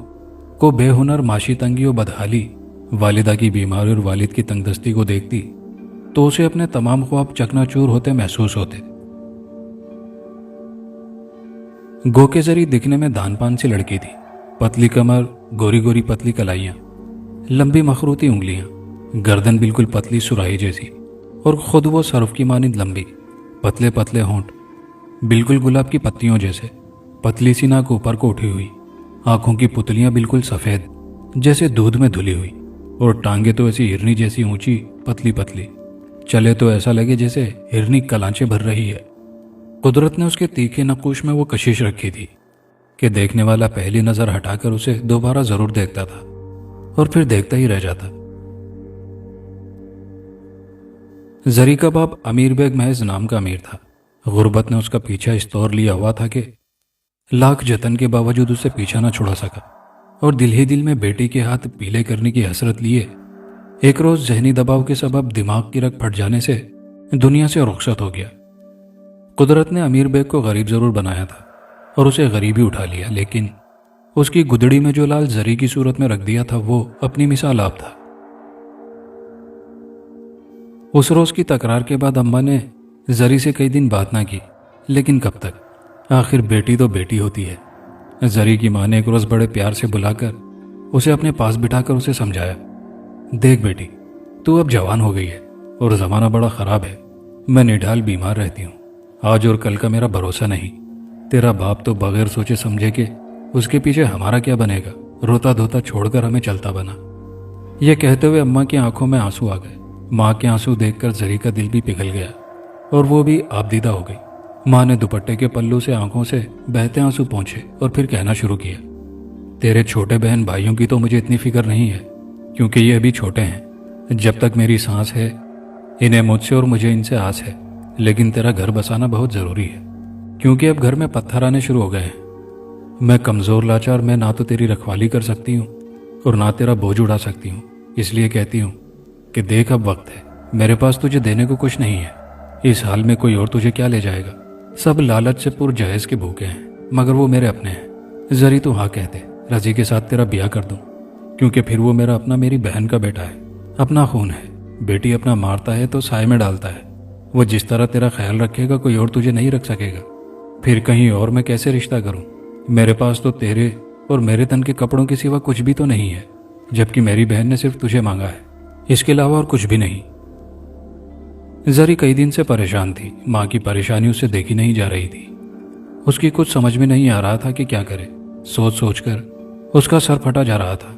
को बेहुनर माशी तंगी और बदहाली, वालिदा की बीमारी और वालिद की तंगदस्ती को देखती तो उसे अपने तमाम ख्वाब चकनाचूर होते महसूस होते। गो के जरी दिखने में दानपान सी लड़की थी, पतली कमर, गोरी गोरी पतली कलाइयां, लंबी मखरूती उंगलियां, गर्दन बिल्कुल पतली सुराही जैसी, और खुद वो सरफ की मानिंद लंबी, पतले पतले होंठ बिल्कुल गुलाब की पत्तियों जैसे, पतली सी नाक ऊपर को उठी हुई, आंखों की पुतलियां बिल्कुल सफेद जैसे दूध में धुली हुई, और टांगे तो ऐसी हिरनी जैसी ऊंची पतली पतली, चले तो ऐसा लगे जैसे हिरनी कलांचे भर रही है। कुदरत ने उसके तीखे नक्कुश में वो कशिश रखी थी कि देखने वाला पहली नजर हटाकर उसे दोबारा जरूर देखता था और फिर देखता ही रह जाता। जरी का बाप अमीर बेग महज नाम का अमीर था। गुर्बत ने उसका पीछा इस तौर लिया हुआ था कि लाख जतन के बावजूद उसे पीछा न छुड़ा सका, और दिल ही दिल में बेटी के हाथ पीले करने की हसरत लिए एक रोज जहनी दबाव के सबब दिमाग की रग फट जाने से दुनिया से रुखसत हो गया। कुदरत ने अमीर बेग को गरीब जरूर बनाया था और उसे गरीबी उठा लिया, लेकिन उसकी गुदड़ी में जो लाल जरी की सूरत में रख दिया था वो अपनी मिसाल आप था। उस रोज की तकरार के बाद अम्मा ने जरी से कई दिन बात ना की, लेकिन कब तक, आखिर बेटी तो बेटी होती है। जरी की माँ ने एक रोज बड़े प्यार से बुलाकर उसे अपने पास बिठाकर उसे समझाया, देख बेटी, तू अब जवान हो गई है और जमाना बड़ा खराब है। मैं निढाल बीमार रहती हूँ, आज और कल का मेरा भरोसा नहीं। तेरा बाप तो बगैर सोचे समझे कि उसके पीछे हमारा क्या बनेगा, रोता धोता छोड़कर हमें चलता बना। यह कहते हुए अम्मा की आंखों में आंसू आ गए। माँ के आंसू देखकर जरी का दिल भी पिघल गया और वो भी आबदीदा हो गई। माँ ने दुपट्टे के पल्लू से आंखों से बहते आंसू पोंछे और फिर कहना शुरू किया, तेरे छोटे बहन भाइयों की तो मुझे इतनी फिक्र नहीं है, क्योंकि ये अभी छोटे हैं। जब तक मेरी सांस है इन्हें मुझसे और मुझे इनसे आस है, लेकिन तेरा घर बसाना बहुत जरूरी है, क्योंकि अब घर में पत्थर आने शुरू हो गए हैं। मैं कमजोर लाचार, मैं ना तो तेरी रखवाली कर सकती हूँ और ना तेरा बोझ उड़ा सकती हूँ। इसलिए कहती हूँ कि देख, अब वक्त है, मेरे पास तुझे देने को कुछ नहीं है। इस हाल में कोई और तुझे क्या ले जाएगा। सब लालच से पुरजहेज के भूखे हैं, मगर वो मेरे अपने हैं। जरी तू हाँ कह दे, रजी के साथ तेरा ब्याह कर दूं, क्योंकि फिर वो मेरा अपना, मेरी बहन का बेटा है, अपना खून है। बेटी अपना मारता है तो साय में डालता है। वो जिस तरह तेरा ख्याल रखेगा कोई और तुझे नहीं रख सकेगा। फिर कहीं और मैं कैसे रिश्ता करूं? मेरे पास तो तेरे और मेरे तन के कपड़ों के सिवा कुछ भी तो नहीं है, जबकि मेरी बहन ने सिर्फ तुझे मांगा है, इसके अलावा और कुछ भी नहीं। जरी कई दिन से परेशान थी। माँ की परेशानी उससे देखी नहीं जा रही थी। उसकी कुछ समझ में नहीं आ रहा था कि क्या करे। सोच सोचकर उसका सर फटा जा रहा था।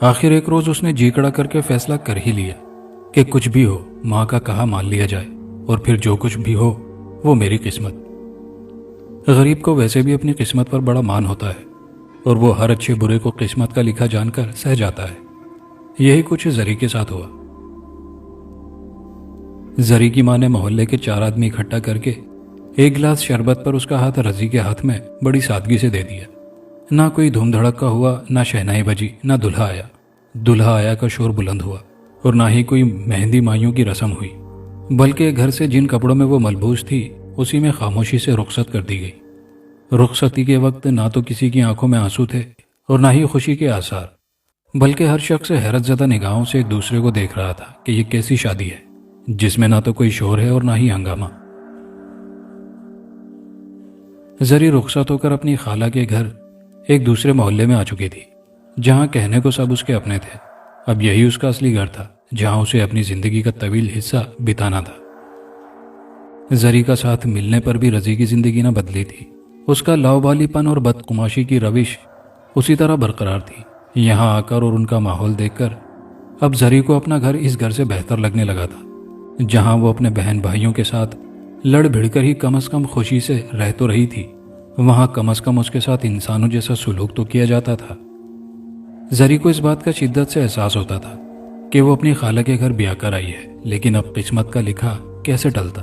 आखिर एक रोज उसने जी कड़ा करके फैसला कर ही लिया कि कुछ भी हो माँ का कहा मान लिया जाए, और फिर जो कुछ भी हो वो मेरी किस्मत। गरीब को वैसे भी अपनी किस्मत पर बड़ा मान होता है, और वो हर अच्छे बुरे को किस्मत का लिखा जानकर सह जाता है। यही कुछ जरी के साथ हुआ। जरी की माँ ने मोहल्ले के 4 आदमी इकट्ठा करके एक गिलास शरबत पर उसका हाथ रजी के हाथ में बड़ी सादगी से दे दिया। ना कोई धूम धड़का हुआ, ना शहनाई बजी, ना दुल्हा आया। दुल्हा आया का शोर बुलंद हुआ, और ना ही कोई मेहंदी माइयों की रस्म हुई, बल्कि घर से जिन कपड़ों में वो मलबूस थी उसी में खामोशी से रुखसत कर दी गई। रुखसती के वक्त ना तो किसी की आंखों में आंसू थे और ना ही खुशी के आसार, बल्कि हर शख्स हैरत ज़दा निगाहों से एक दूसरे को देख रहा था कि ये कैसी शादी है जिसमें ना तो कोई शोर है और ना ही हंगामा। जरी रुखसत होकर अपनी खाला के घर एक दूसरे मोहल्ले में आ चुकी थी, जहां कहने को सब उसके अपने थे। अब यही उसका असली घर था, जहां उसे अपनी जिंदगी का तवील हिस्सा बिताना था। जरी का साथ मिलने पर भी रजी की जिंदगी न बदली थी। उसका लाउबालीपन और बदकुमाशी की रविश उसी तरह बरकरार थी। यहां आकर और उनका माहौल देखकर अब जरी को अपना घर इस घर से बेहतर लगने लगा था, जहां वो अपने बहन भाइयों के साथ लड़ भिड़कर ही कम से कम खुशी से रह तो रही थी, वहां कम से कम उसके साथ इंसानों जैसा सुलूक तो किया जाता था। जरी को इस बात का शिद्दत से एहसास होता था कि वो अपनी खाला के घर ब्याह कर आई है, लेकिन अब किस्मत का लिखा कैसे टलता।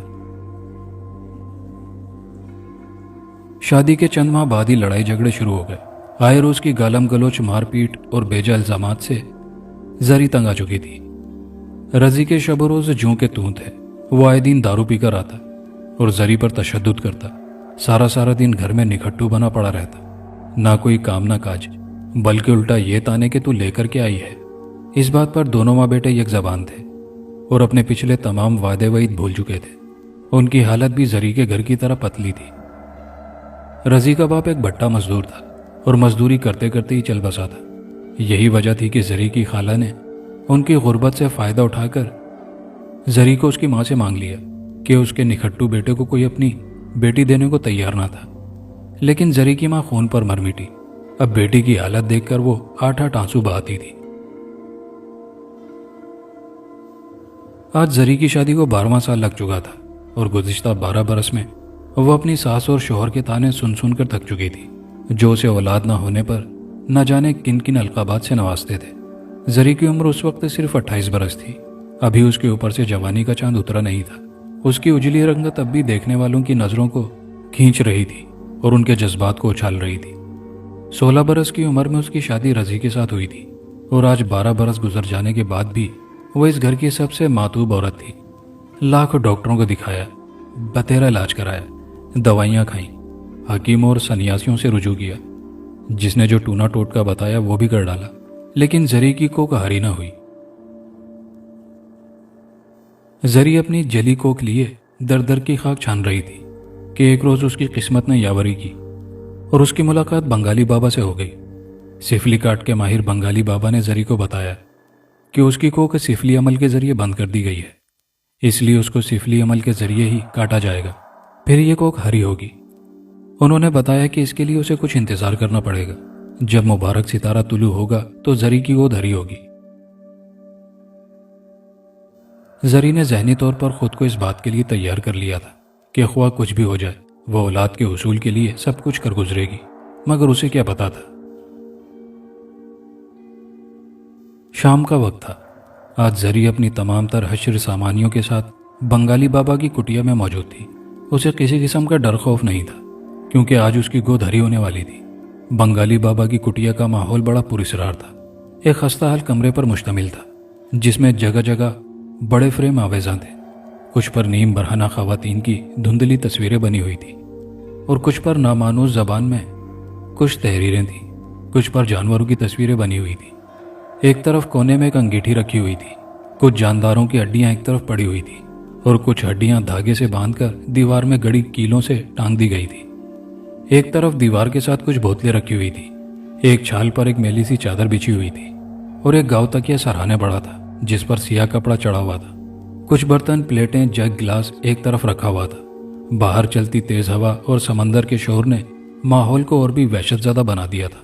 शादी के चंद माह बाद ही लड़ाई झगड़े शुरू हो गए آئے روز کی گالم گلوچ، مار پیٹ اور بیجا الزامات سے زری تنگ آ چکی تھی۔ رضی کے شب و روز جوں کے توں تھے۔ وہ آئے دن دارو پی کر آتا اور زری پر تشدد کرتا۔ سارا دن گھر میں نکھٹو بنا پڑا رہتا، نہ کوئی کام نہ کاج، بلکہ الٹا یہ تانے کہ تو لے کر کے آئی ہے۔ اس بات پر دونوں ماں بیٹے یک زبان تھے اور اپنے پچھلے تمام وعدے وعید بھول چکے تھے۔ ان کی حالت بھی زری کے گھر کی طرح پتلی تھی۔ رضی کا باپ ایک بھٹا مزدور تھا اور مزدوری کرتے کرتے ہی چل بسا تھا۔ یہی وجہ تھی کہ زری کی خالہ نے ان کی غربت سے فائدہ اٹھا کر زری کو اس کی ماں سے مانگ لیا کہ اس کے نکھٹو بیٹے کو کوئی اپنی بیٹی دینے کو تیار نہ تھا۔ لیکن زری کی ماں خون پر مر مٹی۔ اب بیٹی کی حالت دیکھ کر وہ آٹھ آنسو بہاتی تھی۔ آج زری کی شادی کو 12واں سال لگ چکا تھا اور گزشتہ 12 برس میں وہ اپنی ساس اور شوہر کے تانے سن سن کر تھک چکی تھی، جو اسے اولاد نہ ہونے پر نہ جانے کن کن القابات سے نوازتے تھے۔ زری کی عمر اس وقت صرف 28 برس تھی۔ ابھی اس کے اوپر سے جوانی کا چاند اترا نہیں تھا۔ اس کی اجلی رنگت اب بھی دیکھنے والوں کی نظروں کو کھینچ رہی تھی اور ان کے جذبات کو اچھال رہی تھی۔ 16 برس کی عمر میں اس کی شادی رضی کے ساتھ ہوئی تھی اور آج 12 برس گزر جانے کے بعد بھی وہ اس گھر کی سب سے ماتوب عورت تھی۔ لاکھ ڈاکٹروں کو دکھایا، بتیرا علاج کرایا، دوائیاں کھائیں، حکیموں اور سنیاسیوں سے رجوع کیا، جس نے جو ٹونا ٹوٹکا بتایا وہ بھی کر ڈالا، لیکن زری کی کوک ہاری نہ ہوئی۔ زری اپنی جلی کوک لیے در در کی خاک چھان رہی تھی کہ ایک روز اس کی قسمت نے یاوری کی اور اس کی ملاقات بنگالی بابا سے ہو گئی۔ سفلی کاٹ کے ماہر بنگالی بابا نے زری کو بتایا کہ اس کی کوک سفلی عمل کے ذریعے بند کر دی گئی ہے، اس لیے اس کو سفلی عمل کے ذریعے ہی کاٹا جائے گا، پھر یہ کوک ہری ہوگی۔ انہوں نے بتایا کہ اس کے لیے اسے کچھ انتظار کرنا پڑے گا۔ جب مبارک ستارہ طلوع ہوگا تو زری کی گود ہری ہوگی۔ زری نے ذہنی طور پر خود کو اس بات کے لیے تیار کر لیا تھا کہ خواہ کچھ بھی ہو جائے وہ اولاد کے حصول کے لیے سب کچھ کر گزرے گی، مگر اسے کیا پتا تھا۔ شام کا وقت تھا۔ آج زری اپنی تمام تر حشر سامانیوں کے ساتھ بنگالی بابا کی کٹیا میں موجود تھی۔ اسے کسی قسم کا ڈر خوف نہیں تھا کیونکہ آج اس کی گود ہری ہونے والی تھی۔ بنگالی بابا کی کٹیا کا ماحول بڑا پراسرار تھا۔ ایک خستہ حال کمرے پر مشتمل تھا جس میں جگہ جگہ بڑے فریم آویزاں تھے۔ کچھ پر نیم برہنہ خواتین کی دھندلی تصویریں بنی ہوئی تھیں اور کچھ پر نامانوس زبان میں کچھ تحریریں تھیں۔ کچھ پر جانوروں کی تصویریں بنی ہوئی تھیں۔ ایک طرف کونے میں ایک انگیٹھی رکھی ہوئی تھی۔ کچھ جانداروں کی ہڈیاں ایک طرف پڑی ہوئی تھیں اور کچھ ہڈیاں دھاگے سے باندھ کر دیوار میں گڑی کیلوں سے ٹانگ دی گئی تھی۔ ایک طرف دیوار کے ساتھ کچھ بوتلیں رکھی ہوئی تھی۔ ایک چھال پر ایک میلی سی چادر بچھی ہوئی تھی اور ایک گاؤ تکیہ سرہانے پڑا تھا جس پر سیاہ کپڑا چڑھا ہوا تھا۔ کچھ برتن، پلیٹیں، جگ، گلاس ایک طرف رکھا ہوا تھا۔ باہر چلتی تیز ہوا اور سمندر کے شور نے ماحول کو اور بھی وحشت زدہ بنا دیا تھا۔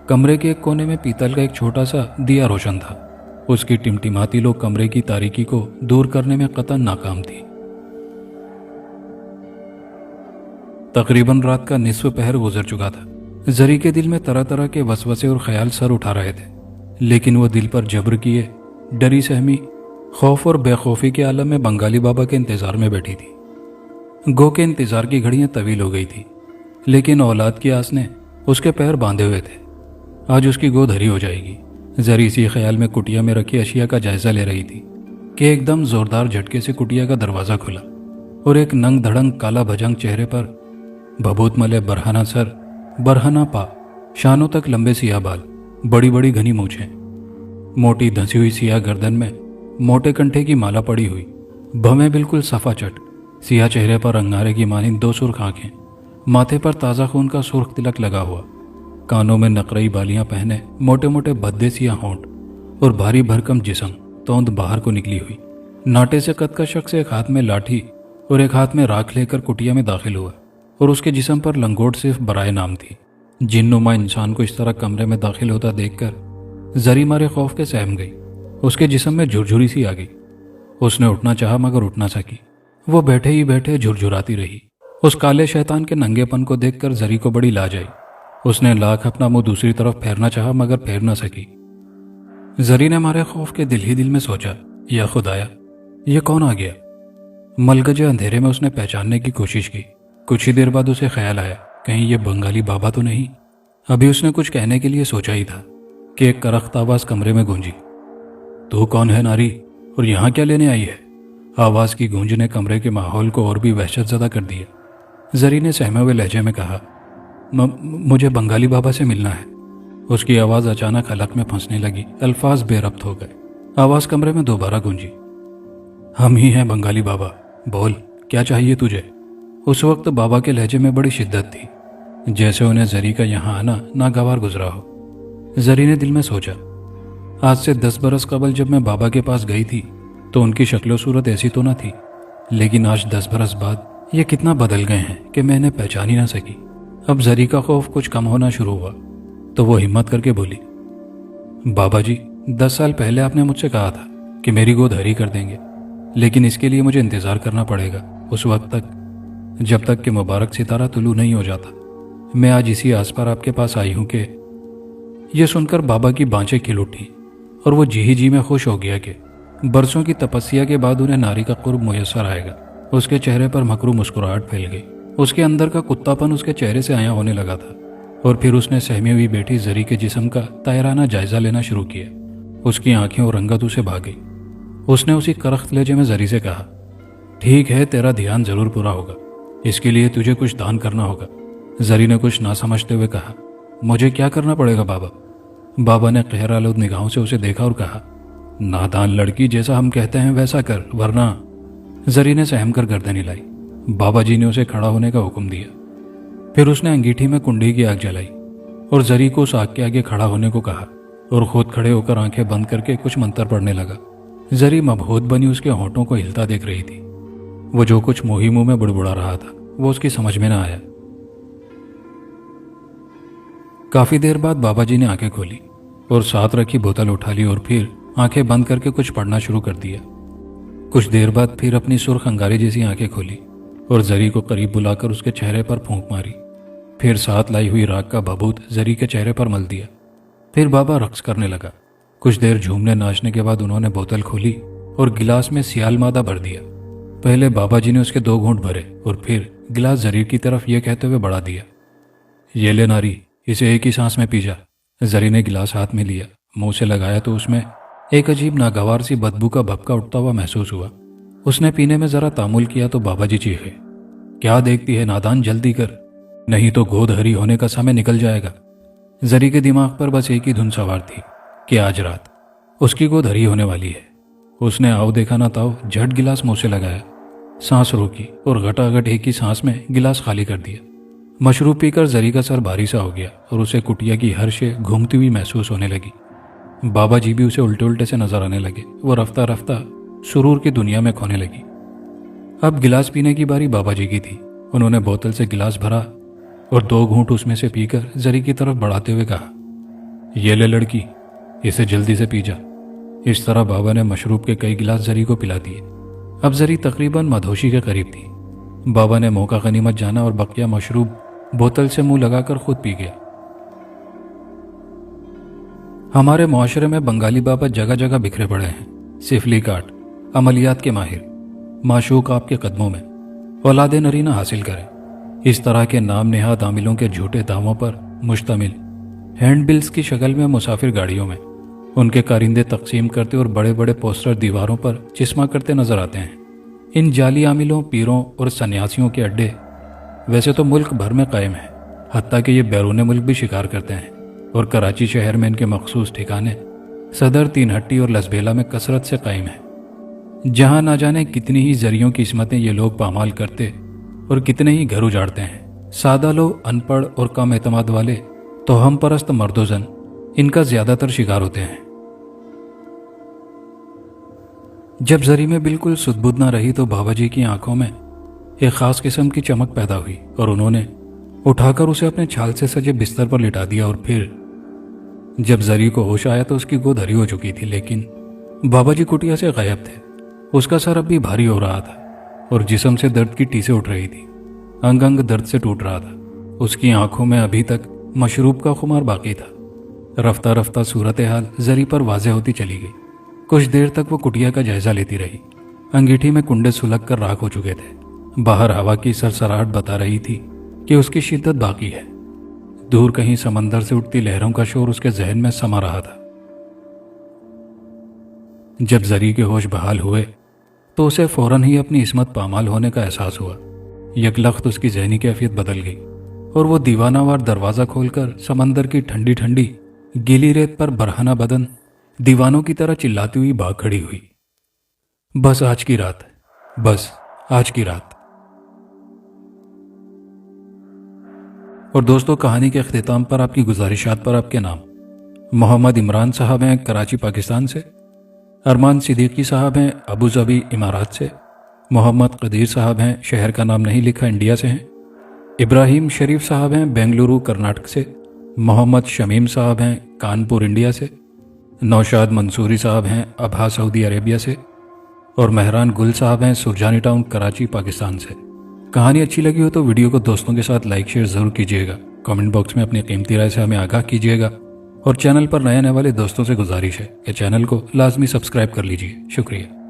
کمرے کے ایک کونے میں پیتل کا ایک چھوٹا سا دیا روشن تھا۔ اس کی ٹمٹماتی لو کمرے کی تاریکی کو دور کرنے میں قطعاً ناکام تھی۔ تقریباً رات کا نصف پہر گزر چکا تھا۔ زری کے دل میں طرح طرح کے وسوسے اور خیال سر اٹھا رہے تھے، لیکن وہ دل پر جبر کیے ڈری سہمی خوف اور بے خوفی کے عالم میں بنگالی بابا کے انتظار میں بیٹھی تھی۔ گو کے انتظار کی گھڑیاں طویل ہو گئی تھی، لیکن اولاد کی آس نے اس کے پیر باندھے ہوئے تھے۔ آج اس کی گود ہری ہو جائے گی۔ زری اسی خیال میں کٹیا میں رکھی اشیاء کا جائزہ لے رہی تھی کہ ایک دم زوردار جھٹکے سے کٹیا کا دروازہ کھلا اور ایک ننگ دھڑنگ کالا بھجنگ چہرے پر بھبوت ملے برہنہ سر، برہنہ پا، شانوں تک لمبے سیاہ بال، بڑی بڑی گھنی مونچھیں، موٹی دھنسی ہوئی سیاہ گردن میں موٹے کنٹھے کی مالا پڑی ہوئی، بھویں بالکل صفا چٹ، سیاہ چہرے پر انگارے کی مانند 2 سرخ آنکھیں، ماتھے پر تازہ خون کا سرخ تلک لگا ہوا، کانوں میں نقرئی بالیاں پہنے موٹے موٹے بھدے سیاہ ہونٹ اور بھاری بھرکم جسم، توند باہر کو نکلی ہوئی، ناٹے سے قد کا شخص ایک ہاتھ میں لاٹھی اور ایک ہاتھ میں راکھ لے کر کٹیا میں داخل ہوا اور اس کے جسم پر لنگوٹ صرف برائے نام تھی۔ جن نما انسان کو اس طرح کمرے میں داخل ہوتا دیکھ کر زری مارے خوف کے سہم گئی۔ اس کے جسم میں جھرجھری سی آ گئی۔ اس نے اٹھنا چاہا مگر اٹھ نہ سکی۔ وہ بیٹھے ہی بیٹھے جھرجھراتی رہی۔ اس کالے شیطان کے ننگے پن کو دیکھ کر زری کو بڑی لاج آئی۔ اس نے لاکھ اپنا منہ دوسری طرف پھیرنا چاہا مگر پھیر نہ سکی۔ زری نے مارے خوف کے دل ہی دل میں سوچا، یا خدایا، یہ کون آ گیا؟ ملگجے اندھیرے میں اس نے پہچاننے کی کوشش کی۔ کچھ ہی دیر بعد اسے خیال آیا، کہیں یہ بنگالی بابا تو نہیں؟ अभी उसने कुछ कहने के लिए सोचा ही था कि एक करख्त आवाज कमरे में गूंजी। तू कौन है नारी, और यहाँ क्या लेने आई है? आवाज की गूंज ने कमरे के माहौल को और भी वहशतज़दा कर दिया। जरी ने सहमे हुए लहजे में कहा, मुझे बंगाली बाबा से मिलना है। उसकी आवाज़ अचानक हलक में फंसने लगी, अल्फाज बेरब्त हो गए। आवाज़ कमरे में दोबारा गूंजी, हम ही हैं बंगाली बाबा, बोल क्या चाहिए तुझे? उस वक्त बाबा के लहजे में बड़ी शिद्दत थी, जैसे उन्हें जरी का यहाँ आना नागवार गुजरा हो। जरी ने दिल में सोचा, आज से 10 बरस कबल जब मैं बाबा के पास गई थी तो उनकी शक्ल सूरत ऐसी तो न थी, लेकिन आज 10 बरस बाद ये कितना बदल गए हैं कि मैं इन्हें पहचान ही ना सकी। अब जरी का खौफ कुछ कम होना शुरू हुआ तो वो हिम्मत करके बोली, बाबा जी 10 साल पहले आपने मुझसे कहा था कि मेरी गोद हरी कर देंगे, लेकिन इसके लिए मुझे इंतज़ार करना पड़ेगा उस वक्त तक जब तक कि मुबारक सितारा तुलू नहीं हो जाता। मैं आज इसी आस पर आपके पास आई हूं कि। यह सुनकर बाबा की बाँचें खिल उठी और वो जी ही जी में खुश हो गया कि बरसों की तपस्या के बाद उन्हें नारी का कुर्ब मुयस्सर आएगा। उसके चेहरे पर मकरू मुस्कुराहट फैल गई। उसके अंदर का कुत्तापन उसके चेहरे से आया होने लगा था और फिर उसने सहमी हुई बेटी जरी के जिस्म का तायराना जायजा लेना शुरू किया। उसकी आंखें और रंगत उसे भा गई। उसने उसी करख्त लहजे में जरी से कहा, ठीक है, तेरा ध्यान जरूर पूरा होगा, इसके लिए तुझे कुछ दान करना होगा। जरी ने कुछ ना समझते हुए कहा, मुझे क्या करना पड़ेगा बाबा? बाबा ने कहरालुद निगाहों से उसे देखा और कहा, नादान लड़की, जैसा हम कहते हैं वैसा कर, वरना। जरी ने सहम कर गर्दन हिलाई। बाबा जी ने उसे खड़ा होने का हुक्म दिया। फिर उसने अंगीठी में कुंडी की आग जलाई और जरी को उस आग के आगे खड़ा होने को कहा और खुद खड़े होकर आंखें बंद करके कुछ मंत्र पढ़ने लगा। जरी मबहूत बनी उसके होंठों को हिलता देख रही थी। वो जो कुछ मोही मुंह में बुड़बुड़ा रहा था वो उसकी समझ में न आया। काफी देर बाद बाबा जी ने आंखें खोली और साथ रखी बोतल उठा ली और फिर आंखें बंद करके कुछ पढ़ना शुरू कर दिया। कुछ देर बाद फिर अपनी सुर्ख अंगारे जैसी आंखें खोली और जरी को करीब बुलाकर उसके चेहरे पर फूंक मारी। फिर साथ लाई हुई राख का बबूत जरी के चेहरे पर मल दिया। फिर बाबा रक्स करने लगा। कुछ देर झूमने नाचने के बाद उन्होंने बोतल खोली और गिलास में सियाल मादा भर दिया। पहले बाबा जी ने उसके 2 घूंट भरे और फिर गिलास जरी की तरफ ये कहते हुए बढ़ा दिया, ये ले नारी, इसे एक ही सांस में पी जा। जरी ने गिलास हाथ में लिया, मुंह से लगाया तो उसमें एक अजीब नागवार सी बदबू का भपका उठता हुआ महसूस हुआ। उसने पीने में जरा तामुल किया तो बाबा जी चीखे, क्या देखती है नादान, जल्दी कर, नहीं तो गोद हरी होने का समय निकल जाएगा। जरी के दिमाग पर बस एक ही धुन सवार थी कि आज रात उसकी गोद हरी होने वाली है। उसने आओ देखा ना ताओ झट गिलास मुंह से लगाया, सांस रोकी और घटाघट एक ही सांस में गिलास खाली कर दिया। मशरूब पीकर जरी का सर भारी सा हो गया और उसे कुटिया की हर शे घूमती हुई महसूस होने लगी। बाबा जी भी उसे उल्टे उल्टे से नजर आने लगे। वो रफ्ता रफ्ता सुरूर की दुनिया में खोने लगी। अब गिलास पीने की बारी बाबा जी की थी। उन्होंने बोतल से गिलास भरा और 2 घूंट उसमें से पीकर जरी की तरफ बढ़ाते हुए कहा, ये ले लड़की, इसे जल्दी से पी जा। इस तरह बाबा ने मशरूब के कई गिलास जरी को पिला दिए। अब जरी तकरीबन मधोशी के करीब थी। बाबा ने मौका गनीमत जाना और बकिया मशरूब बोतल से मुंह लगाकर खुद पी गया। हमारे मुआशरे में बंगाली बाबा जगह जगह बिखरे पड़े हैं, सिफली काट, अमलियात के माहिर, माशूक आपके कदमों में, औलादे नरीना हासिल करें। इस तरह के नाम नेहाद आमिलों के झूठे दावों पर मुश्तमिल हैंडबिल्स की शक्ल में मुसाफिर गाड़ियों में उनके कारिंदे तकसीम करते और बड़े बड़े पोस्टर दीवारों पर चिस्मा करते नजर आते हैं। इन जाली आमिलों, पीरों और सन्यासियों के अड्डे वैसे तो मुल्क भर में कायम है, हत्ता कि ये बैरून मुल्क भी शिकार करते हैं और कराची शहर में इनके मखसूस ठिकाने सदर, तीन हट्टी और लसबेला में कसरत से कायम है, जहां ना जाने कितनी ही जरियों की किस्मतें ये लोग पामाल करते और कितने ही घर उजाड़ते हैं। सादा लोग, अनपढ़ और कम एतमाद वाले तो हम परस्त मर्दोजन इनका ज्यादातर शिकार होते हैं। जब जरी में बिल्कुल सुदबुद ना रही तो बाबा जी की आंखों में एक खास किस्म की चमक पैदा हुई और उन्होंने उठाकर उसे अपने छाल से सजे बिस्तर पर लिटा दिया। और फिर जब जरी को होश आया तो उसकी गोद हरी हो चुकी थी, लेकिन बाबा जी कुटिया से गायब थे। उसका सर अब भी भारी हो रहा था और जिस्म से दर्द की टीसें उठ रही थी। अंग अंग दर्द से टूट रहा था। उसकी आंखों में अभी तक मशरूब का खुमार बाकी था। रफ्ता रफ्ता सूरत हाल जरी पर वाज़ेह होती चली गई। कुछ देर तक वो कुटिया का जायजा लेती रही। अंगीठी में कुंडे सुलग कर राख हो चुके थे। बाहर हवा की सरसराहट बता रही थी कि उसकी शिद्दत बाकी है। दूर कहीं समंदर से उठती लहरों का शोर उसके जहन में समा रहा था। जब जरी के होश बहाल हुए तो उसे फौरन ही अपनी इस्मत पामाल होने का एहसास हुआ। यकलख्त उसकी जहनी कैफियत बदल गई और वो दीवानावार दरवाज़ा खोलकर समंदर की ठंडी ठंडी गीली रेत पर बरहना बदन दीवानों की तरह चिल्लाती हुई भाग खड़ी हुई। बस आज की रात, बस आज की रात। और दोस्तों, कहानी के अख्तिताम पर आपकी गुजारिशात पर आपके नाम। मोहम्मद इमरान साहब हैं कराची पाकिस्तान से, अरमान सिद्दीकी साहब हैं अबू धाबी इमारात से, मोहम्मद कदीर साहब हैं, शहर का नाम नहीं लिखा, इंडिया से हैं, इब्राहिम शरीफ साहब हैं बेंगलुरु कर्नाटक से, मोहम्मद शमीम साहब हैं कानपुर इंडिया से, नौशाद मंसूरी साहब हैं अबहा सऊदी अरेबिया से, और मेहरान गुल साहब हैं सुरजानी टाउन कराची पाकिस्तान से। कहानी अच्छी लगी हो तो वीडियो को दोस्तों के साथ लाइक शेयर ज़रूर कीजिएगा। कमेंट बॉक्स में अपनी कीमती राय से हमें आगाह कीजिएगा। और चैनल पर नए आने वाले दोस्तों से गुजारिश है कि चैनल को लाजमी सब्सक्राइब कर लीजिए। शुक्रिया।